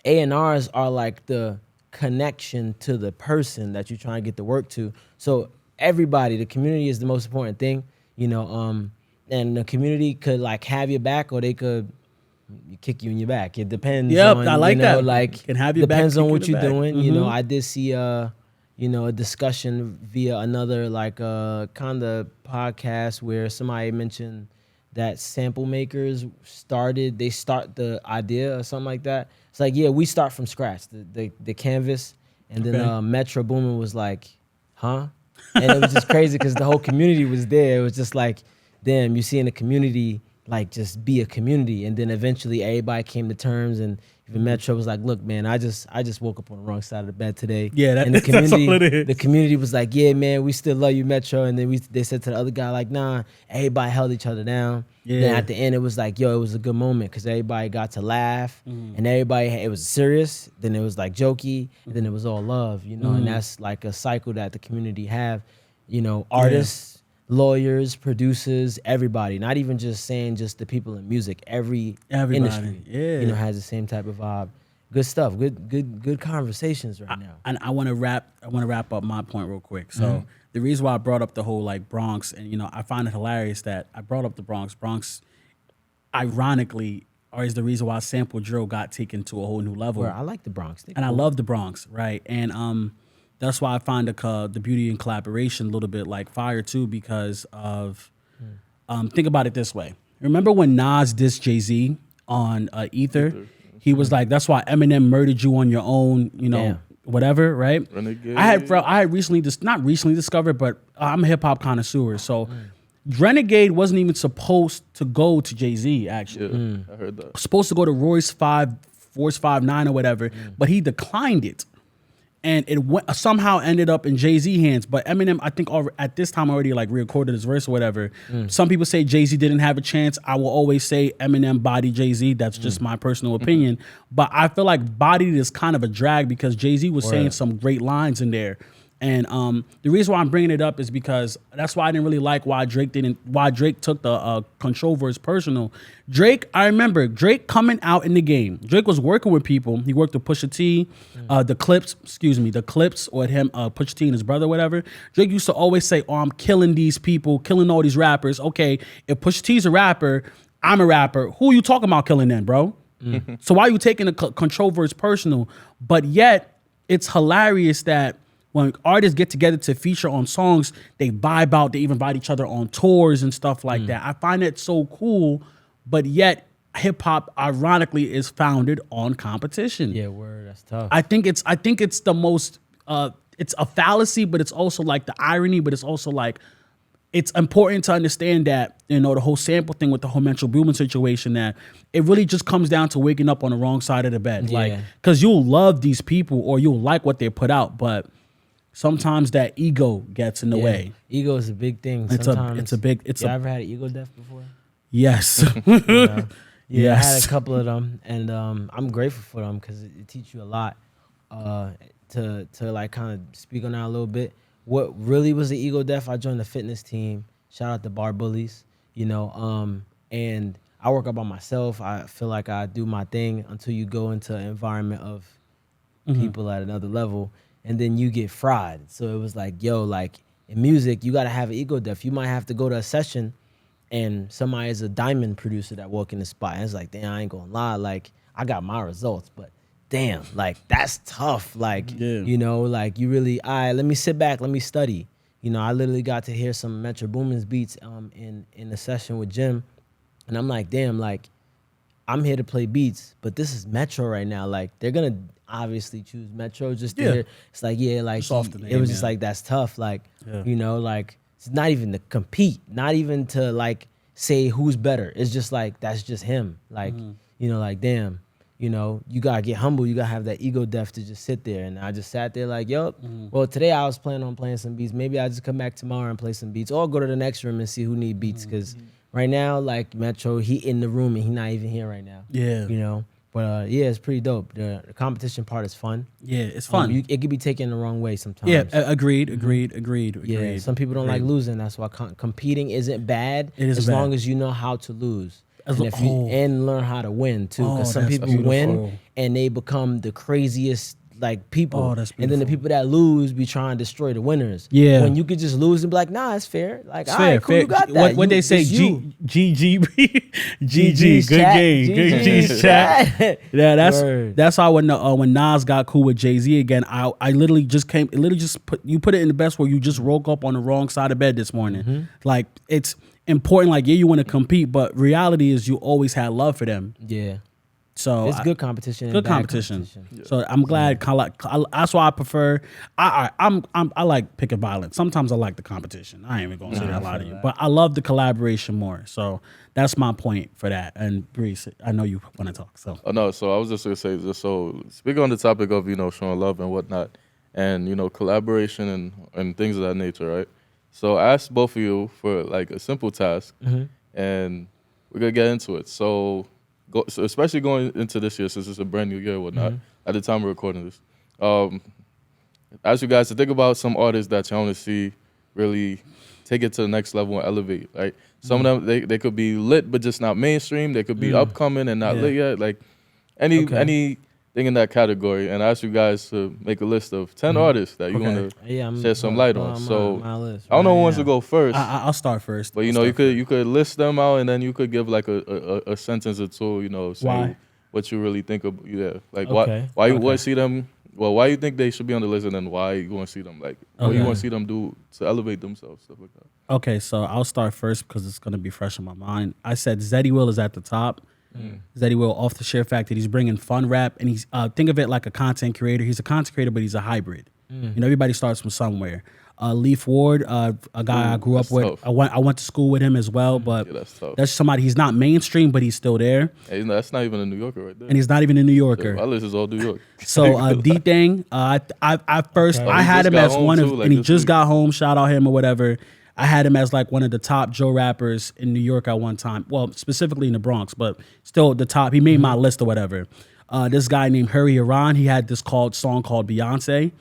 A&Rs are like the connection to the person that you're trying to get the work to. So everybody, the community is the most important thing. You know, and the community could like have your back or they could kick you in your back. It depends. Yep, on, I like you know, that. Like Can have your back, depends on kick you what in the you're back. doing. You know, I did see you know, a discussion via another like kind of podcast where somebody mentioned that sample makers start the idea or something like that. It's like, yeah, we start from scratch, the canvas, and then Metro Boomin was like, huh? And it was just crazy because the whole community was there. It was just like, damn, you see in a community like just be a community, and then eventually everybody came to terms, and even Metro was like, look, man, I just woke up on the wrong side of the bed today. Yeah, and the that's all it is. the community was like, yeah, man, we still love you, Metro. And then they said to the other guy like, nah, everybody held each other down. Yeah. Then at the end it was like, yo, it was a good moment because everybody got to laugh, and everybody it was serious. Then it was like jokey, and then it was all love, you know. And that's like a cycle that the community have, you know, artists. Lawyers, producers, everybody. Not even just saying just the people in music. Everybody, industry, you know, has the same type of vibe. Good stuff. Good conversations right now. And I want to wrap up my point real quick. So the reason why I brought up the whole like Bronx, and you know, I find it hilarious that I brought up the Bronx. Bronx, ironically, is the reason why Sample Drill got taken to a whole new level. Where I like the Bronx, and I love the Bronx, right? And that's why I find the beauty in collaboration a little bit like fire too, because of think about it this way. Remember when Nas dissed Jay-Z on Ether? He was like, that's why Eminem murdered you on your own, you know, whatever, right? Renegade. I had recently not recently discovered, but I'm a hip hop connoisseur. So Renegade wasn't even supposed to go to Jay-Z, actually. I heard that. Supposed to go to Royce 5'9" or whatever, but he declined it. And it somehow ended up in Jay-Z hands. But Eminem, I think at this time already like re-recorded his verse or whatever. Some people say Jay-Z didn't have a chance. I will always say Eminem bodied Jay-Z. That's just my personal opinion. But I feel like bodied is kind of a drag because Jay-Z was saying some great lines in there. And the reason why I'm bringing it up is because that's why I didn't really like why Drake took the Control verse personal. I remember Drake coming out in the game. Drake was working with people. He worked with Pusha T, the Clips, or him, Pusha T and his brother, whatever. Drake used to always say, "Oh, I'm killing these people, killing all these rappers." Okay, if Pusha T's a rapper, I'm a rapper. Who are you talking about killing then, bro? So why are you taking the Control verse personal? But yet, it's hilarious that when artists get together to feature on songs, they vibe out, they even invite each other on tours and stuff like that. I find that so cool, but yet hip hop ironically is founded on competition. Yeah, word, that's tough. I think it's the most it's a fallacy, but it's also like the irony, but it's also like it's important to understand that, you know, the whole sample thing with the whole Metro Boomin situation, that it really just comes down to waking up on the wrong side of the bed. Yeah. Like, because you'll love these people or you'll like what they put out, but sometimes that ego gets in the way. Ego is a big thing. It's Sometimes a big. You ever had an ego death before? Yes. Yeah, I had Yes. a couple of them, and I'm grateful for them because it teach you a lot. To like kind of speak on that a little bit. What really was the ego death? I joined the fitness team. Shout out to Bar Bullies, and I work out by myself. I feel like I do my thing until you go into an environment of people at another level, and then you get fried. So it was like, yo, like in music, you gotta have an ego death. You might have to go to a session and somebody is a diamond producer that walk in the spot. And it's like, damn, I ain't gonna lie. Like, I got my results, but damn, like, that's tough. Like, like you really, all right, let me sit back, let me study. I literally got to hear some Metro Boomin's beats in a session with Jim. And I'm like, damn, like, I'm here to play beats, but this is Metro right now. Like, they're gonna obviously choose Metro just to hear. It's like, yeah, like, it was just like, that's tough. Like, like, it's not even to compete, not even to like say who's better. It's just like, that's just him. Like, like, damn, you gotta get humble. You gotta have that ego death to just sit there. And I just sat there like, well, today I was planning on playing some beats. Maybe I'll just come back tomorrow and play some beats, or go to the next room and see who need beats. Cause right now, like Metro, he in the room and he not even here right now. Yeah. But yeah, it's pretty dope. The competition part is fun. Yeah, it's fun. It could be taken the wrong way sometimes. Yeah, agreed. Yeah, some people don't like losing. That's why competing isn't bad as long as you know how to lose. And learn how to win too. Because some people win and they become the craziest like people. And then the people that lose be trying to destroy the winners. Yeah. When you could just lose and be like, nah, it's fair. Like, all right, cool, you got that. What they say, GG, good game, good G's chat. Yeah, that's why when Nas got cool with Jay-Z again, I literally just put it in the best where you just woke up on the wrong side of bed this morning. Like, it's important. Like, yeah, you want to compete, but reality is you always had love for them. Yeah. So it's good competition. Good competition. Yeah. So I'm glad. That's why I prefer. I like picking violence. Sometimes I like the competition. I ain't even gonna say that a lot of you, but I love the collaboration more. So that's my point for that. And Breeze, I know you want to talk. So no. So I was just gonna say. So speaking on the topic of showing love and whatnot, and collaboration and things of that nature, right? So I asked both of you for like a simple task, and we're gonna get into it. So especially going into this year, since it's a brand new year and whatnot, at the time we're recording this, ask you guys to think about some artists that you want to see really take it to the next level and elevate. Like some of them, they could be lit but just not mainstream. They could be upcoming and not lit yet. Like anything in that category. And I ask you guys to make a list of 10 artists that you want to shed some light on. So I don't know who wants to go first. I'll start first. But you could list them out and then you could give like a sentence or two. Saying what you really think of. Yeah, like why you want to see them. Well, why you think they should be on the list, and then why you want to see them, like what you want to see them do to elevate themselves, stuff like that. Okay, so I'll start first because it's gonna be fresh in my mind. I said Zeddy Will is at the top. Zeddy Will, off the sheer fact that he's bringing fun rap, and he's think of it like a content creator. He's a content creator, but he's a hybrid. Everybody starts from somewhere. Leaf Ward, a guy I grew up with. Tough. I went to school with him as well, but that's somebody. He's not mainstream, but he's still there. Hey, that's not even a New Yorker right there. And he's not even a New Yorker. My list is all New York. So D Thing, I had him as one of, and he just got home. Shout out him or whatever. I had him as like one of the top Joe rappers in New York at one time. Well, specifically in the Bronx, but still the top. He made my list or whatever. This guy named Harry Iran, he had this song called Beyonce.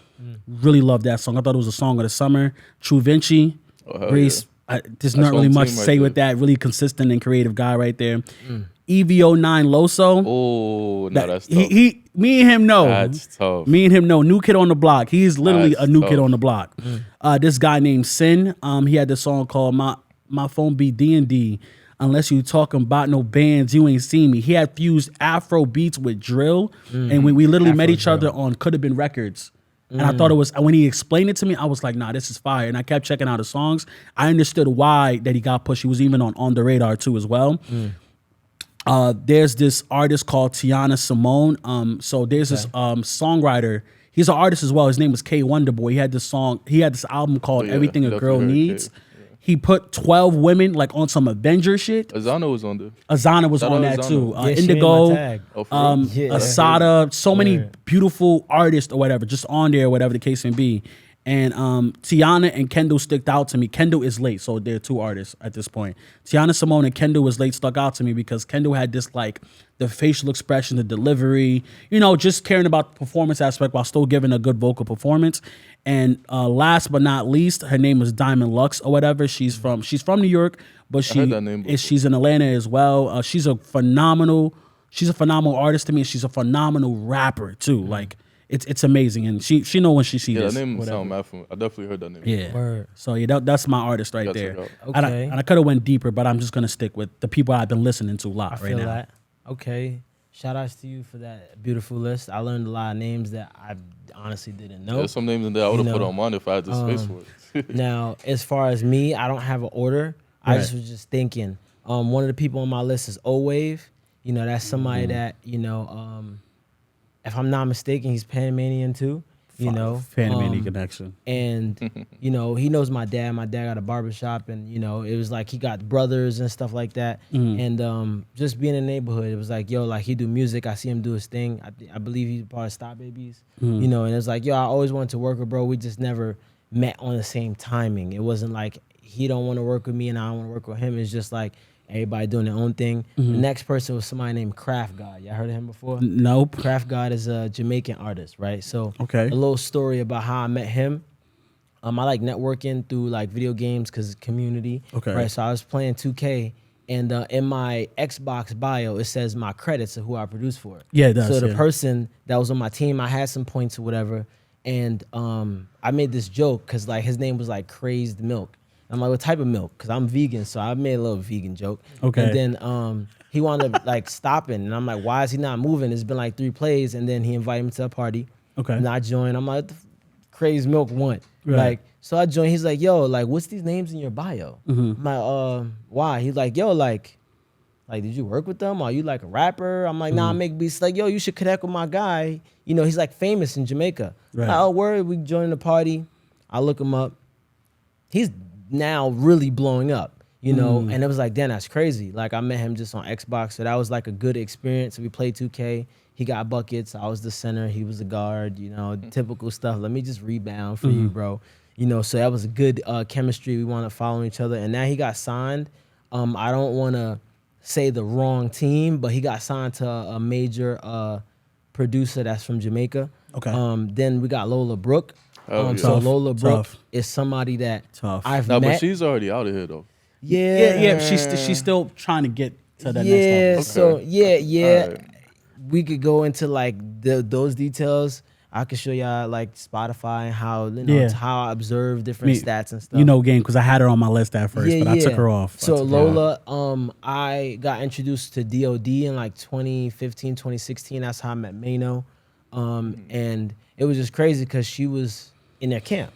Really loved that song. I thought it was a song of the summer. True Vinci, Reese. There's not really much to say with that. Really consistent and creative guy right there. EVO9 Loso. Oh, no, that's tough. Me and him know. That's tough. Me and him know. New kid on the block. He's literally a new kid on the block. This guy named Sin. He had this song called My Phone Be D&D. Unless you talking about no bands, you ain't seen me. He had fused Afro beats with drill. And when we literally met each other on Could Have Been Records. And I thought it was, when he explained it to me, I was like, nah, this is fire. And I kept checking out his songs. I understood why that he got pushed. He was even on the radar too as well. There's this artist called Tiana Simone. So there's this songwriter. He's an artist as well. His name was K Wonderboy. He had this album called Everything a Girl Needs. He put 12 women like on some Avenger shit. Azana was on there. Azana was on that too. Indigo, Asada, so many beautiful artists or whatever, just on there, whatever the case may be. And Tiana and Kendall stuck out to me. Kendall is late, so they're two artists at this point. Tiana Simone and Kendall was late stuck out to me because Kendall had this like the facial expression, the delivery, just caring about the performance aspect while still giving a good vocal performance. And last but not least, her name is Diamond Lux or whatever. She's from New York, but she's in Atlanta as well. She's a phenomenal artist to me. And she's a phenomenal rapper too. Like. It's amazing, and she know when she sees this. Yeah, that name sound mad familiar. I definitely heard that name. Yeah. Word. So yeah, that's my artist right there. Okay. And I could have went deeper, but I'm just gonna stick with the people I've been listening to a lot right now. I feel that. Okay. Shout outs to you for that beautiful list. I learned a lot of names that I honestly didn't know. There's some names in there I would have put on mine if I had the space for it. Now, as far as me, I don't have an order. Right. I just was just thinking. One of the people on my list is O-Wave. That's somebody that if I'm not mistaken, he's Panamanian too. Panamanian connection. And he knows my dad. My dad got a barbershop, and it was like he got brothers and stuff like that. And just being in the neighborhood, it was like, yo, like he do music. I see him do his thing. I believe he's part of Stop Babies. And it was like, yo, I always wanted to work with bro. We just never met on the same timing. It wasn't like he don't want to work with me and I don't want to work with him. It's just like everybody doing their own thing. The next person was somebody named Craft God. Y'all heard of him before? Nope. Craft God is a Jamaican artist, right? So a little story about how I met him. I like networking through like video games because community. Right. So I was playing 2K, and in my Xbox bio it says my credits of who I produced for. Yeah, it does. So the person that was on my team, I had some points or whatever, and I made this joke because like his name was like Crazed Milk. I'm like, what type of milk? Because I'm vegan, so I made a little vegan joke. Okay. And then he wound up like stopping, and I'm like, why is he not moving? It's been like 3 plays, and then he invited me to a party. Okay. And I joined. I'm like, Crazy Milk want. Right. Like, so I joined. He's like, yo, like, what's these names in your bio? I'm like, why? He's like, yo, like, did you work with them? Are you like a rapper? I'm like, nah, I make beats. Like, yo, you should connect with my guy. He's like famous in Jamaica. Right. Oh, word. We joined the party. I look him up. He's now really blowing up, and it was like, damn, that's crazy. Like I met him just on Xbox, so that was like a good experience. We played 2K. He got buckets. I was the center. He was the guard. Typical stuff. Let me just rebound for you, bro. So that was a good chemistry. We wanted to follow each other, and now he got signed. I don't want to say the wrong team, but he got signed to a major producer that's from Jamaica. Okay. Then we got Lola Brooke. So Lola Brooke is somebody that I've met. But she's already out of here though. Yeah. She's still trying to get to the next level. So right. We could go into like those details. I could show y'all like Spotify and how how I observe different stats and stuff. Game because I had her on my list at first, but I took her off. So Lola, I got introduced to DOD in like 2015, 2016. That's how I met Mano, and it was just crazy because she was in their camp,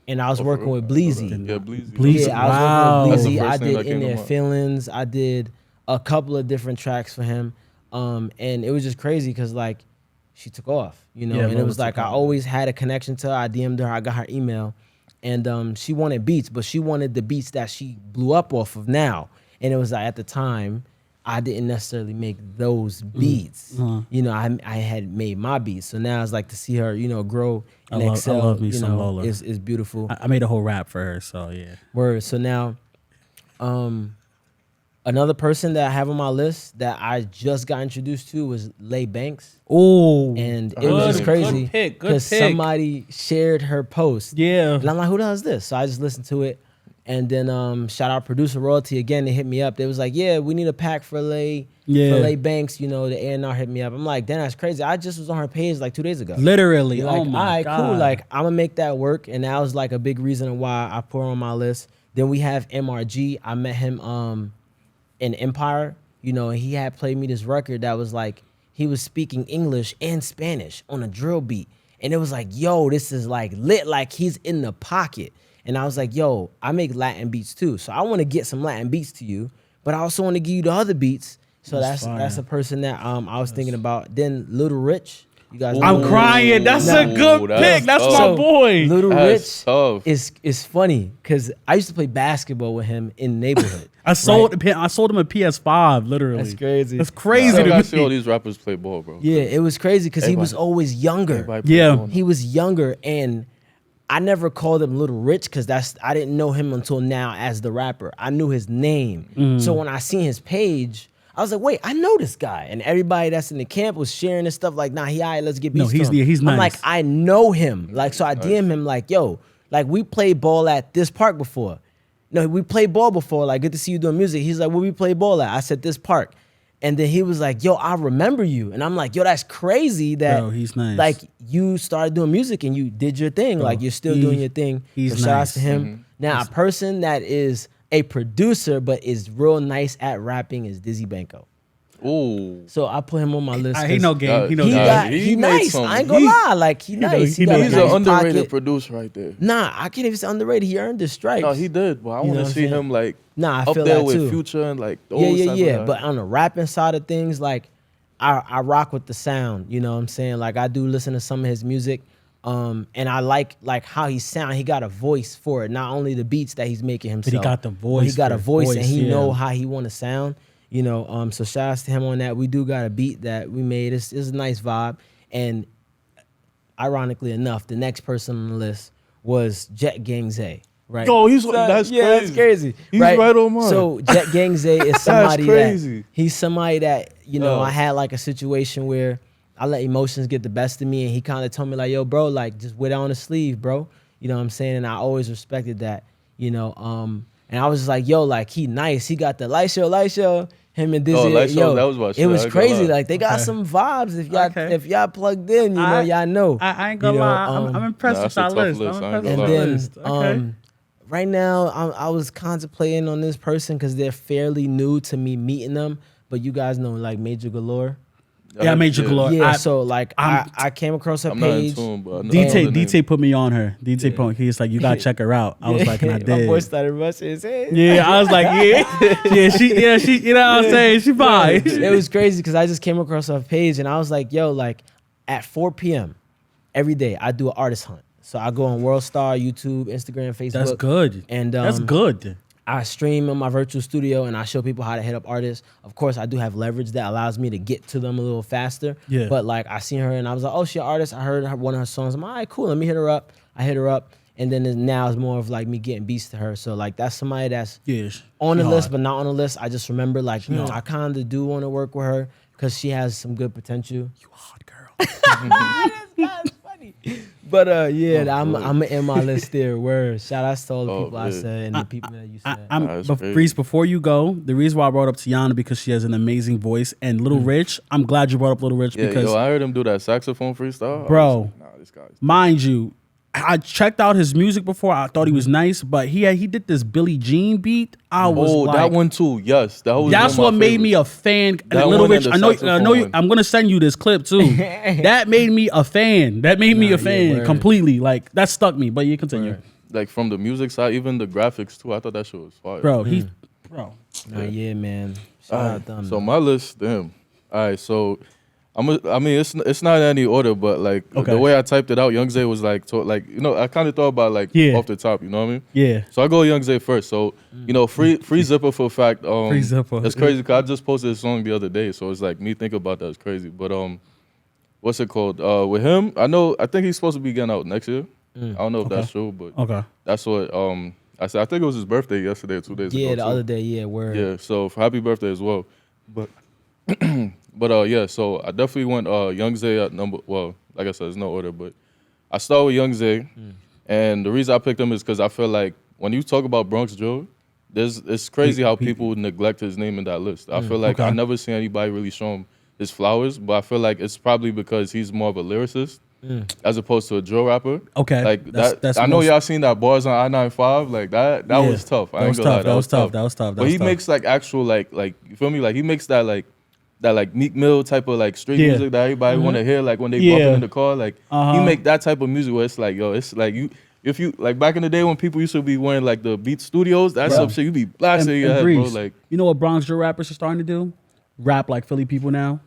and I was working with Bleezy. Yeah, Bleezy. Bleezy. Yeah, I was working with Bleezy. I did In Their Feelings. I did a couple of different tracks for him, and it was just crazy because like she took off, and it was like I always had a connection to her. I DM'd her. I got her email, and she wanted beats, but she wanted the beats that she blew up off of now, and it was like at the time I didn't necessarily make those beats. I had made my beats. So now it's like to see her, grow and excel. I love me some Lola. Is beautiful. I made a whole rap for her, so yeah. Word. So now, another person that I have on my list that I just got introduced to was Lay Banks. Oh, and it was just crazy good pick. Because somebody shared her post. Yeah, and I'm like, who the hell is this? So I just listened to it. And then shout out Producer Royalty again. They hit me up. They was like, yeah, we need a pack for Lay Banks. The A&R hit me up. I'm like, damn, that's crazy. I just was on her page like 2 days ago. Literally. Like, oh my all right, God. cool. Like I'm gonna make that work. And that was like a big reason why I put her on my list. Then we have MRG. I met him in Empire. He had played me this record that was like he was speaking English and Spanish on a drill beat. And it was like, yo, this is like lit. Like he's in the pocket. And I was like, yo, I make Latin beats too. So I want to get some Latin beats to you, but I also want to give you the other beats. So that's a person that I was thinking about. Then Little Rich. You guys I'm crying. That's a good pick. That's my boy. Little Rich is funny because I used to play basketball with him in the neighborhood. I sold him a PS5, literally. That's crazy. That's crazy to I me. see all these rappers play ball, bro. Yeah, it was crazy because he was always younger. Yeah. He was younger, and I never called him Little Rich because I didn't know him until now as the rapper. I knew his name. So when I seen his page, I was like, wait, I know this guy. And everybody that's in the camp was sharing this stuff like, nah, he all right, let's get beats. No, he's I'm nice. like, I know him. Like, so I DM him like, yo, like we played ball at this park before. No, we played ball before. Like, good to see you doing music. He's like, where we play ball at? I said, this park. And then he was like, yo, I remember you. And I'm like, yo, that's crazy that Bro, he's nice. like you started doing music and you did your thing. Like you're still doing your thing. He's So shout outs to nice. him. Now, a person that is a producer but is real nice at rapping is Dizzy Banko. Ooh. So I put him on my list. He no game. He no He game. got He made nice. some- I ain't gonna lie. Like he nice. he got a He's nice an underrated pocket. producer right there. Nah, I can't even say underrated. He earned his stripes. No, he did, but I You know want what to I'm see saying? him like Nah, I up feel there that with too. Future and like those. Yeah. type of But guys. on the rapping side of things, like I rock with the sound. You know what I'm saying? Like I do listen to some of his music. And I like how he sound. He got a voice for it. Not only the beats that he's making himself. got the but voice he got a for it. voice and he Yeah. know how he want to sound. You know, so shout outs to him on that. We do got a beat that we made. It's a nice vibe. And ironically enough, the next person on the list was Jet Gang Zay. Right. Yo, that's yeah, crazy. that's crazy. He's right on mine. So Jet Gang Zay is somebody crazy. he's somebody that, you know, Yo. I had like a situation where I let emotions get the best of me and he kind of told me like, yo, bro, like just wear that on the sleeve, bro. You know what I'm saying? And I always respected that, you know. And I was just like, yo, like he nice. He got the light show. Him and Dizzy, Light Show, yo, that was my it shit, I was ain't gonna crazy. lie. Like they got some vibes. If y'all plugged in, you know, y'all know. I ain't gonna You know, lie. I'm impressed Nah, with that's a our tough list. list, I'm I ain't impressed gonna with And our lie. then list. Okay. right now, I was contemplating on this person because they're fairly new to me meeting them. But you guys know like Major Galore. Yeah, I made you galore. Yeah, I- so like I came across her I'm not in page. tune, but I know the name. DT put me on her. DT put he's like, you gotta check her out. I was like, and I My boy did. started rushing his head. Yeah, I was like, yeah, she, you know what I'm saying? She fine. It was crazy because I just came across her page and I was like, yo, like at 4 p.m. every day I do an artist hunt. So I go on World Star, YouTube, Instagram, Facebook. That's good. And That's good. I stream in my virtual studio and I show people how to hit up artists. Of course, I do have leverage that allows me to get to them a little faster. Yeah. But like I seen her and I was like, oh, she an artist. I heard one of her songs. I'm like, all right, cool. Let me hit her up. I hit her up. And then now it's more of like me getting beats to her. So like that's somebody that's Yeah. on the she list, hard. but not on the list. I just remember like, you know, I kind of do want to work with her because she has some good potential. You a hot girl. That's funny. But I'm gonna end my list there. Word. Shout outs to all the people I yeah. said and the people that you said. That's crazy. Reese, before you go, the reason why I brought up Tiana because she has an amazing voice and Little Rich. I'm glad you brought up Little Rich Yeah, because, yo, I heard him do that saxophone freestyle. Bro. I was like, nah, this guy's mind you, I checked out his music before. I thought he was nice, but he did this Billie Jean beat. I was like, that one too. Yes, that was. that's one what of my made me favorites. a fan. That Little one and Rich, the I know you. saxophone. I'm gonna send you this clip too. That made me a fan. That made me a fan word. completely. Like that stuck me. But you continue, Like from the music side, even the graphics too. I thought that shit was fire. bro. Bro. Yeah, man. Shout out them. So my list, damn. All right, so it's not in any order, but like Okay. the way I typed it out, Young Zay was like, you know, I kind of thought about like Yeah. off the top, you know what I mean? Yeah. So I go Young Zay first. So you know, free Zipper for a fact. Free Zipper. It's crazy because I just posted a song the other day, so it's like me thinking about that is crazy. But what's it called? With him, I think he's supposed to be getting out next year. I don't know if that's true, but Okay. that's what I said. I think it was his birthday yesterday or 2 days ago. Yeah, the too. other day, yeah, word. Yeah, so happy birthday as well. But yeah, so I definitely went Young Zay at number. Well, like I said, there's no order, but I start with Young Zay, and the reason I picked him is because I feel like when you talk about Bronx Joe, it's crazy how people neglect his name in that list. I feel like I never seen anybody really show him his flowers, but I feel like it's probably because he's more of a lyricist as opposed to a drill rapper. Okay. Like That's- that's I know most- y'all seen that bars on I-95, like that Yeah. was tough. I That ain't was gonna lie, tough. That was tough. That was tough. That But was he tough. makes like actual like you feel me? Like he makes that like Meek Mill type of like street Yeah. music that everybody want to hear, like when they Yeah. bumping in the car. Like Uh-huh. he make that type of music where it's like, yo, it's like if you like back in the day when people used to be wearing like the Beat Studios, that's some shit you be blasting your head, bro. Breeze, Like you know what Bronx drill rappers are starting to do? Rap like Philly people now.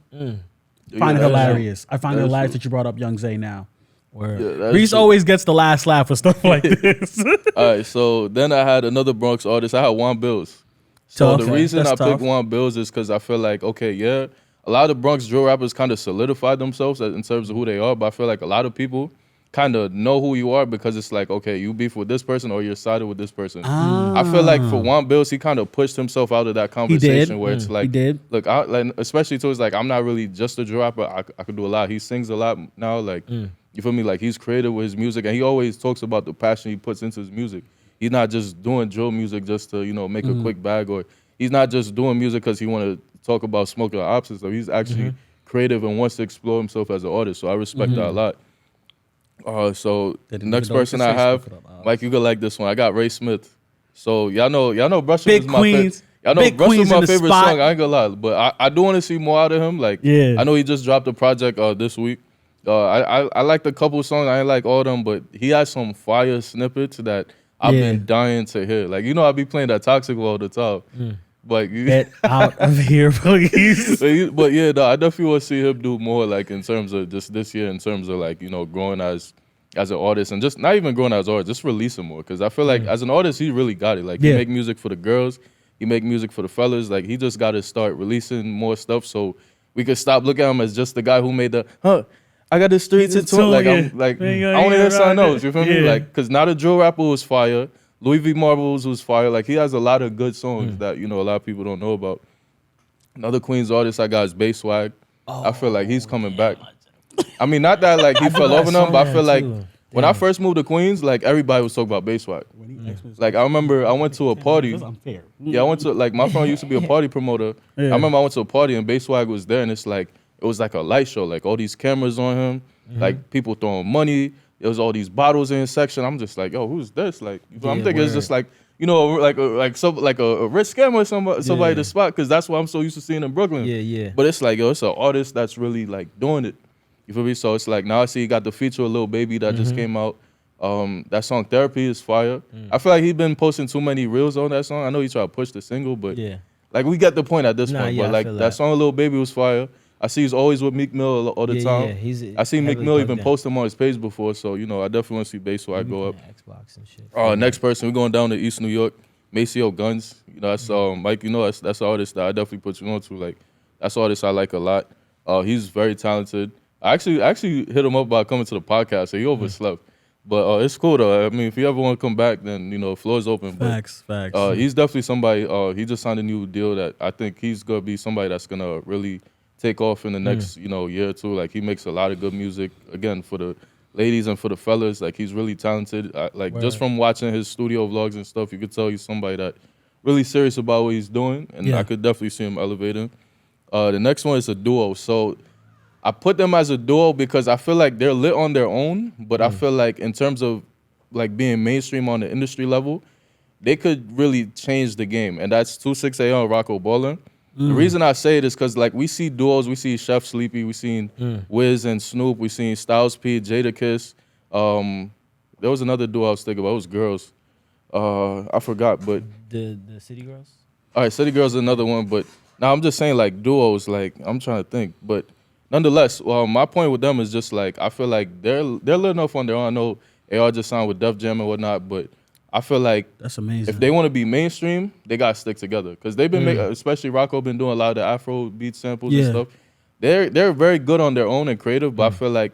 Find it that's hilarious. I find it That is hilarious true. that you brought up Young Zay now. Word. yeah, that's Reese true. always gets the last laugh for stuff like this. All right, so then I had another Bronx artist. I had Juan Bills. So Tough. the reason That's I tough. picked Juan Bills is because I feel like, okay, yeah, a lot of Bronx drill rappers kind of solidified themselves in terms of who they are, but I feel like a lot of people kind of know who you are because it's like, okay, you beef with this person or you're sided with this person. I feel like for Juan Bills, he kind of pushed himself out of that conversation where it's like, he did. Look, like, especially towards like, I'm not really just a drill rapper. I could do a lot. He sings a lot now. Like, you feel me? Like, he's creative with his music, and he always talks about the passion he puts into his music. He's not just doing drill music just to, make a quick bag, or he's not just doing music because he want to talk about smoking options. So he's actually creative and wants to explore himself as an artist. So I respect that a lot. So the next person I have, Mike, you could like this one. I got Ray Smith. So y'all know Brushing is my favorite. Y'all know Brushing is my favorite song. I ain't gonna lie, but I do want to see more out of him. Like, I know he just dropped a project this week. I liked a couple songs. I ain't like all of them, but he has some fire snippets that I've been dying to hear. Like, I be playing that Toxic all the time. But get out of here, please. But yeah, no, I definitely want to see him do more, like in terms of just this year, in terms of like growing as an artist, and just not even growing as an artist, just releasing more. Because I feel like as an artist, he really got it. Like he make music for the girls, he make music for the fellas. Like he just got to start releasing more stuff, so we could stop looking at him as just the guy who made I got the streets into like I'm like I want to hear something else. You feel me? Like because Not a Drill Rapper was fire. Louis V. Marbles was fire. Like he has a lot of good songs that a lot of people don't know about. Another Queens artist I got is Bass Swag. I feel like he's coming back. I mean, not that like he fell over them, but I feel like when I first moved to Queens, like everybody was talking about Bass Swag. Like I remember I went to a party. Yeah, I went to like my friend used to be a party promoter. I remember I went to a party and Bass Swag was there, and it was like a light show, like all these cameras on him, like people throwing money. There was all these bottles in his section. I'm just like, yo, who's this? Like, I'm thinking it's just like, like a rich scammer or somebody to spot, because that's what I'm so used to seeing in Brooklyn. Yeah. But it's like, yo, it's an artist that's really like doing it. You feel me? So it's like now I see he got the feature with Lil Baby that just came out. That song Therapy is fire. I feel like he's been posting too many reels on that song. I know he tried to push the single, but like we get the point at this point. But like that song with Lil Baby was fire. I see he's always with Meek Mill all the time. I see Meek Mill even post him on his page before, so I definitely want to see Bass Swag go up. Xbox and shit. Next person, we're going down to East New York. Maceo Guns. That's Mike. That's an artist that I definitely put you on to. Like that's an artist I like a lot. He's very talented. I actually hit him up by coming to the podcast, so he overslept. But it's cool though. I mean, if you ever want to come back, then floor's open. Facts. He's definitely somebody. He just signed a new deal that I think he's gonna be somebody that's gonna really take off in the next year or two. Like he makes a lot of good music again for the ladies and for the fellas. Like he's really talented. Just from watching his studio vlogs and stuff, you could tell he's somebody that really serious about what he's doing, and I could definitely see him elevating. The next one is a duo. So I put them as a duo because I feel like they're lit on their own, but I feel like in terms of like being mainstream on the industry level, they could really change the game, and that's 26AL and Rocco Ballin. The reason I say it is because like we see duos, we see Chef Sleepy, we seen Wiz and Snoop, we seen Styles P, Jadakiss. There was another duo I was thinking about. It was girls. I forgot, but the City Girls. All right, City Girls is another one, but now I'm just saying like duos. Like I'm trying to think, but nonetheless, my point with them is just like I feel like they're lit enough on their own. I know AR just signed with Def Jam and whatnot, but I feel like that's amazing. If they want to be mainstream, they gotta stick together because they've been making, especially Rocco, been doing a lot of the Afro beat samples and stuff. They're very good on their own and creative, but I feel like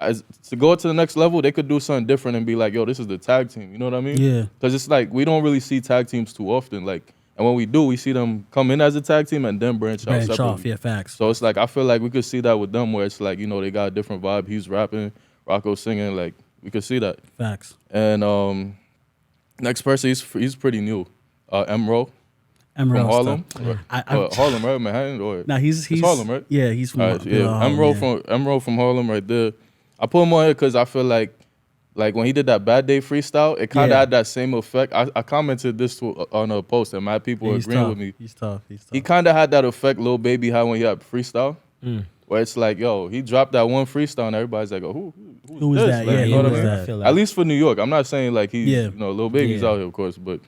to go to the next level, they could do something different and be like, yo, this is the tag team. You know what I mean? Yeah. Because it's like we don't really see tag teams too often. Like, and when we do, we see them come in as a tag team and then branch out separately. Yeah, facts. So it's like I feel like we could see that with them, where it's like they got a different vibe. He's rapping, Rocco's singing. Like we could see that. Facts. And next person, he's pretty new. Emro from Harlem. Harlem, right? Manhattan or he's Harlem, right? Yeah, he's from Emro from Harlem right there. I put him on here because I feel like when he did that Bad Day freestyle, it kind of had that same effect. I commented this on a post and mad people agreeing with me. He's tough. He kind of had that effect Lil Baby had when he had freestyle. Where it's like, yo, he dropped that one freestyle and everybody's like, oh, who is that? Like, you know what I mean? That. At least for New York. I'm not saying like he's, Lil Baby's out here, of course, but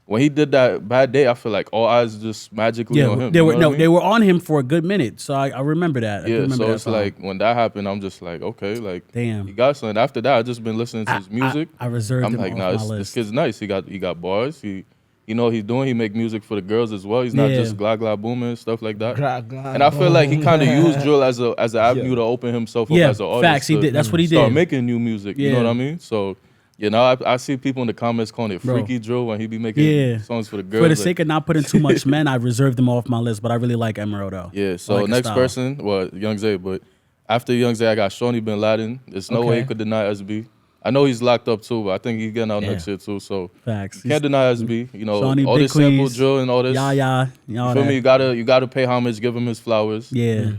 when he did that Bad Day, I feel like all eyes just magically on him. They were on him for a good minute, so I remember that. So it's like when that happened, I'm just like, okay, like damn, he got something. After that, I just been listening to his music. I reserved. I'm like, nah, this kid's nice. He got bars. He you know what he's doing. He make music for the girls as well. He's not Yeah. just glad booming stuff like that. Glad And I feel like he boom. kind of used drill as an avenue to open himself up as an artist. Facts. He to did. That's what he start did. making new music. You know Yeah. what I mean? So, you know, I see people in the comments calling it Bro. freaky drill when he be making songs for the girls. For the like- sake of not putting too much men, I reserved them off my list. But I really like Emerald though. Yeah. I So like his next style. person, well, Young Zay, but after Young Zay, I got Shawnee Bin Laden. There's no way Okay. he could deny SB. I know he's locked up too, but I think he's getting out Yeah. next year too. So Facts. can't deny SB. You know, Shawnee, all Big this sample Queens, drill and all this. Yeah. You feel me? You gotta pay homage, give him his flowers. Yeah.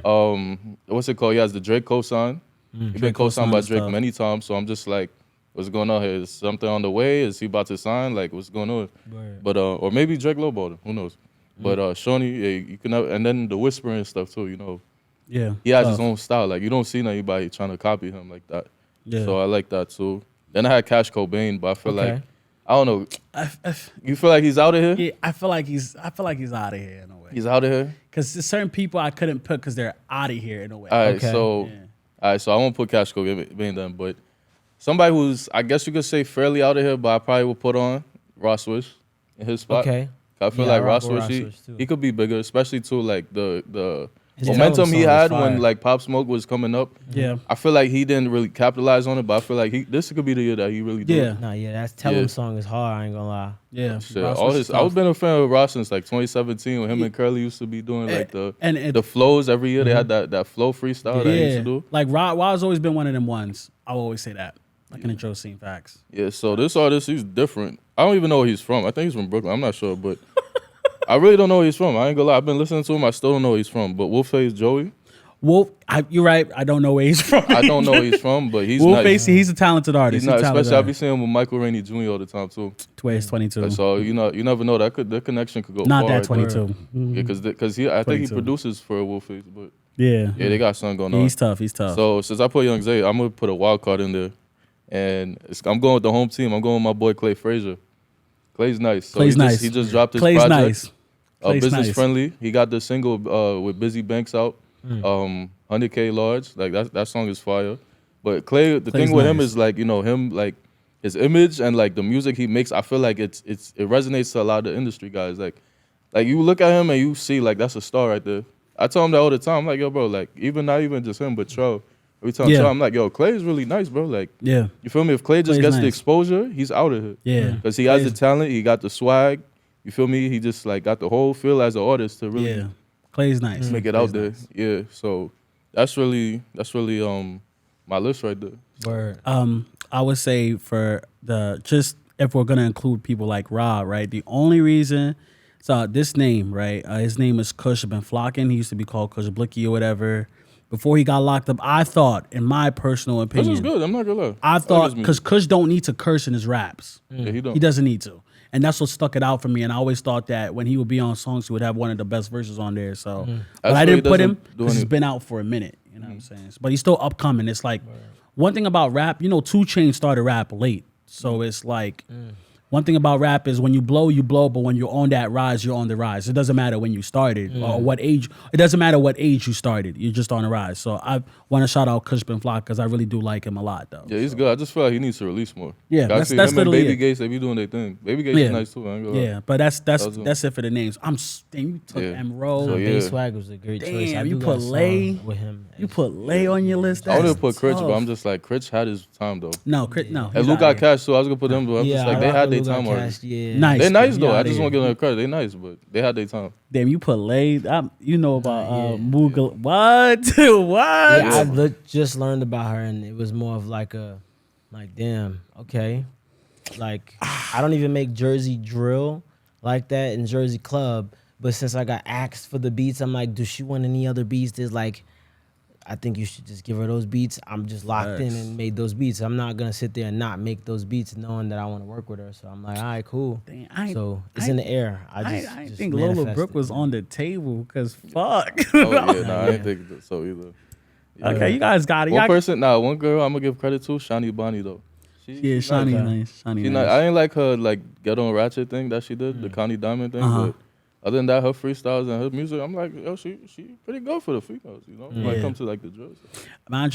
What's it called? He has the Drake cosign. He's been Drake co-signed by co-signed Drake stuff. many times, so I'm just like, what's going on here? Is something on the way? Is he about to sign? Like, what's going on? Word. But or maybe Drake lowballed him. Who knows? But Shawnee, yeah, you can, and then the whispering stuff too. You know, Yeah. he has Tough. his own style. Like, you don't see anybody trying to copy him like that. Yeah. So I like that too. Then I had Cash Cobain, but I feel Okay. like I don't know. I, You feel like he's out of here? yeah, I feel like he's out of here in a way. He's out of here. Because there's certain people I couldn't put because they're out of here in a way. All right, Okay. so Yeah. all right, so I won't put Cash Cobain then, but somebody who's I guess you could say fairly out of here, but I probably would put on Ross Swish in his spot. Okay. I feel Yeah, like I Ross rock with Swish, Ross Swish, too. he could be bigger, especially too like the His momentum Tell 'Em he song is had fire. when like Pop Smoke was coming up. Yeah. I feel like he didn't really capitalize on it, but I feel like this could be the year that he really did. Yeah. Nah, yeah, that Tell 'Em song is hard. I ain't gonna lie. Yeah. Shit, Ross all was his, tough. I've been a fan of Ross since like 2017 when him and Curly used to be doing like and the flows every year. They had that flow freestyle that he used yeah. to do. Like Rod's always been one of them ones. I will always say that. Like in the drill scene, facts. Yeah, so this artist, he's different. I don't even know where he's from. I think he's from Brooklyn. I'm not sure, but I really don't know where he's from. I ain't gonna lie. I've been listening to him. I still don't know where he's from. But Wolfface Joey, Wolf, you're right. I don't know where he's from. I don't know where he's from, but he's Wolfface, nice. he's a talented artist. He's not, a talented especially I be artist. seeing him with Michael Rainey Jr. all the time too. Twice 22. So you never know the connection could go Not far. that 22. Yeah, because I think he 22. produces for Wolfface, but Yeah. yeah, they got something going Yeah, on. he's tough. He's tough. So since I put Young Zay, I'm gonna put a wild card in there, and I'm going with the home team. I'm going with my boy Clay Frazier. Clay's nice. So Clay's he nice. Just, he just dropped his Clay's project. nice. Clay's Business nice. friendly. He got the single with Busy Banks out. 100K large. Like that song is fire. But Clay, the Clay's thing with him nice. is like, you know, him like his image and like the music he makes, I feel like it resonates to a lot of industry guys. Like you look at him and you see like that's a star right there. I tell him that all the time. I'm like, yo, bro, like not even just him, but Tro. Every time Yeah. Tro, I'm like, yo, Clay is really nice, bro. Like, Yeah. you feel me? If Clay just Clay's gets the nice. exposure, he's out of here. Yeah. Because he has the Clay's- talent, he got the swag. You feel me? He just like got the whole feel as an artist to really Yeah. Clay's nice. make it Clay's out there. nice. Yeah. So that's really my list right there. Word. I would say for if we're gonna include people like Rob, right? The only reason, so this name, right? His name is Kush Ben Flocken. He used to be called Kush Blicky or whatever. Before he got locked up, I thought, in my personal This opinion, is good. I'm not gonna lie. I like thought his music. because Kush don't need to curse in his raps. Yeah, he don't. He doesn't need to. And that's what stuck it out for me. And I always thought that when he would be on songs, he would have one of the best verses on there. So, but That's I why he didn't put doesn't him do because he's any- been out for a minute. You know what I'm saying? But he's still upcoming. It's like one thing about rap, 2 Chainz started rap late. So it's like one thing about rap is when you blow, but when you're on that rise, you're on the rise. It doesn't matter when you started or what age. It doesn't matter what age you started. You're just on the rise. So I want to shout out Kush Ben Flock because I really do like him a lot, though. Yeah, he's good. I just feel like he needs to release more. Yeah, I that's- see that's him and literally Baby it. Gates. They be doing their thing. Baby Gates Yeah. is nice too. I ain't gonna lie. Yeah, but that's was him. it for the names. Damn, you took Yeah. Emerald. So, yeah. Bass Swag was a great choice. Damn, I you do put got a song Lay. with him. You put Lay on your list. I would That's have put Critch, but tough. I'm just like Critch had his time though. No, no. And he's Luke outta got here. cash, so I was gonna put them. But I'm just like I they rock had with their Lou Got time already. Cash, yeah. Nice. They nice He though. I outta just here. want to give them credit. They nice, but they had their time. Damn, you put Lay. You know about Yeah. Mughal. What? What? Yeah, just learned about her, and it was more of like damn, okay. Like, I don't even make Jersey drill like that in Jersey Club, but since I got asked for the beats, I'm like, does she want any other beats? There's like, I think you should just give her those beats. I'm just locked in Facts. and made those beats. I'm not gonna sit there and not make those beats knowing that I want to work with her. So I'm like, all right, cool. Damn, I- So it's I- in the air. I just think Lola manifested. Brooke was on the table because fuck. Oh yeah, nah, I Yeah. didn't think so either. Yeah. Okay, you guys got it. One Y'all- person, one girl I'm gonna give credit to, Shani Bonnie though. Yeah, she's Shani nice. nice. Shani She nice. I ain't like her like get on ratchet thing that she did, the Connie Diamond thing. Uh-huh. But other than that, her freestyles and her music, I'm like, yo, she pretty good for the females, you know. When it Yeah. comes to like the drills. Man,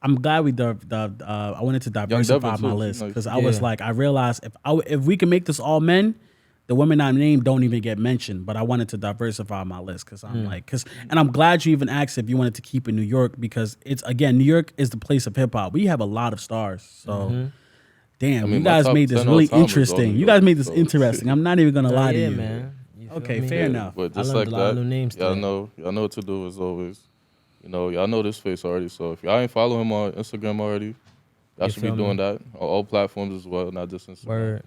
I'm glad we I wanted to diversify Devin, my too. list Nice. because I was Yeah. like, I realized if we can make this all men, the women I named don't even get mentioned, but I wanted to diversify my list because I'm and I'm glad you even asked if you wanted to keep in New York because it's again New York is the place of hip hop. We have a lot of stars, so damn, I mean, you my guys top made this 10 all really time is all interesting. New You guys York, made this so- interesting. I'm not even gonna lie to yeah, you. man. You feel Okay, me? fair enough. But I just learned like a lot of that, new names y'all today. know what to do as always. You know, y'all know this face already. So if y'all ain't follow him on Instagram already, y'all You should be feel doing me? that on all platforms as well, not just Instagram. Word.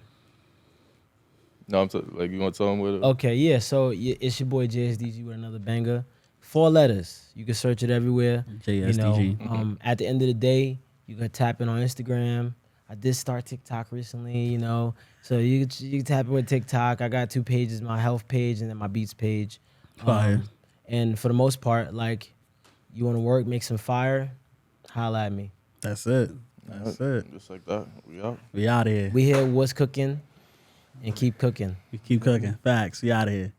No, like you want to tell him with it? Okay, yeah. So it's your boy JSDG with another banger. 4 letters. You can search it everywhere. You know, JSDG. at the end of the day, you can tap in on Instagram. I did start TikTok recently, you know, so you can tap in with TikTok. I got 2 pages: my health page and then my beats page. Fire. And for the most part, like, you want to work, make some fire, holla at me. That's it. That's it. Just like that. We out. We out of here. We here, what's cooking, and keep cooking. We keep cooking. Facts. We out of here.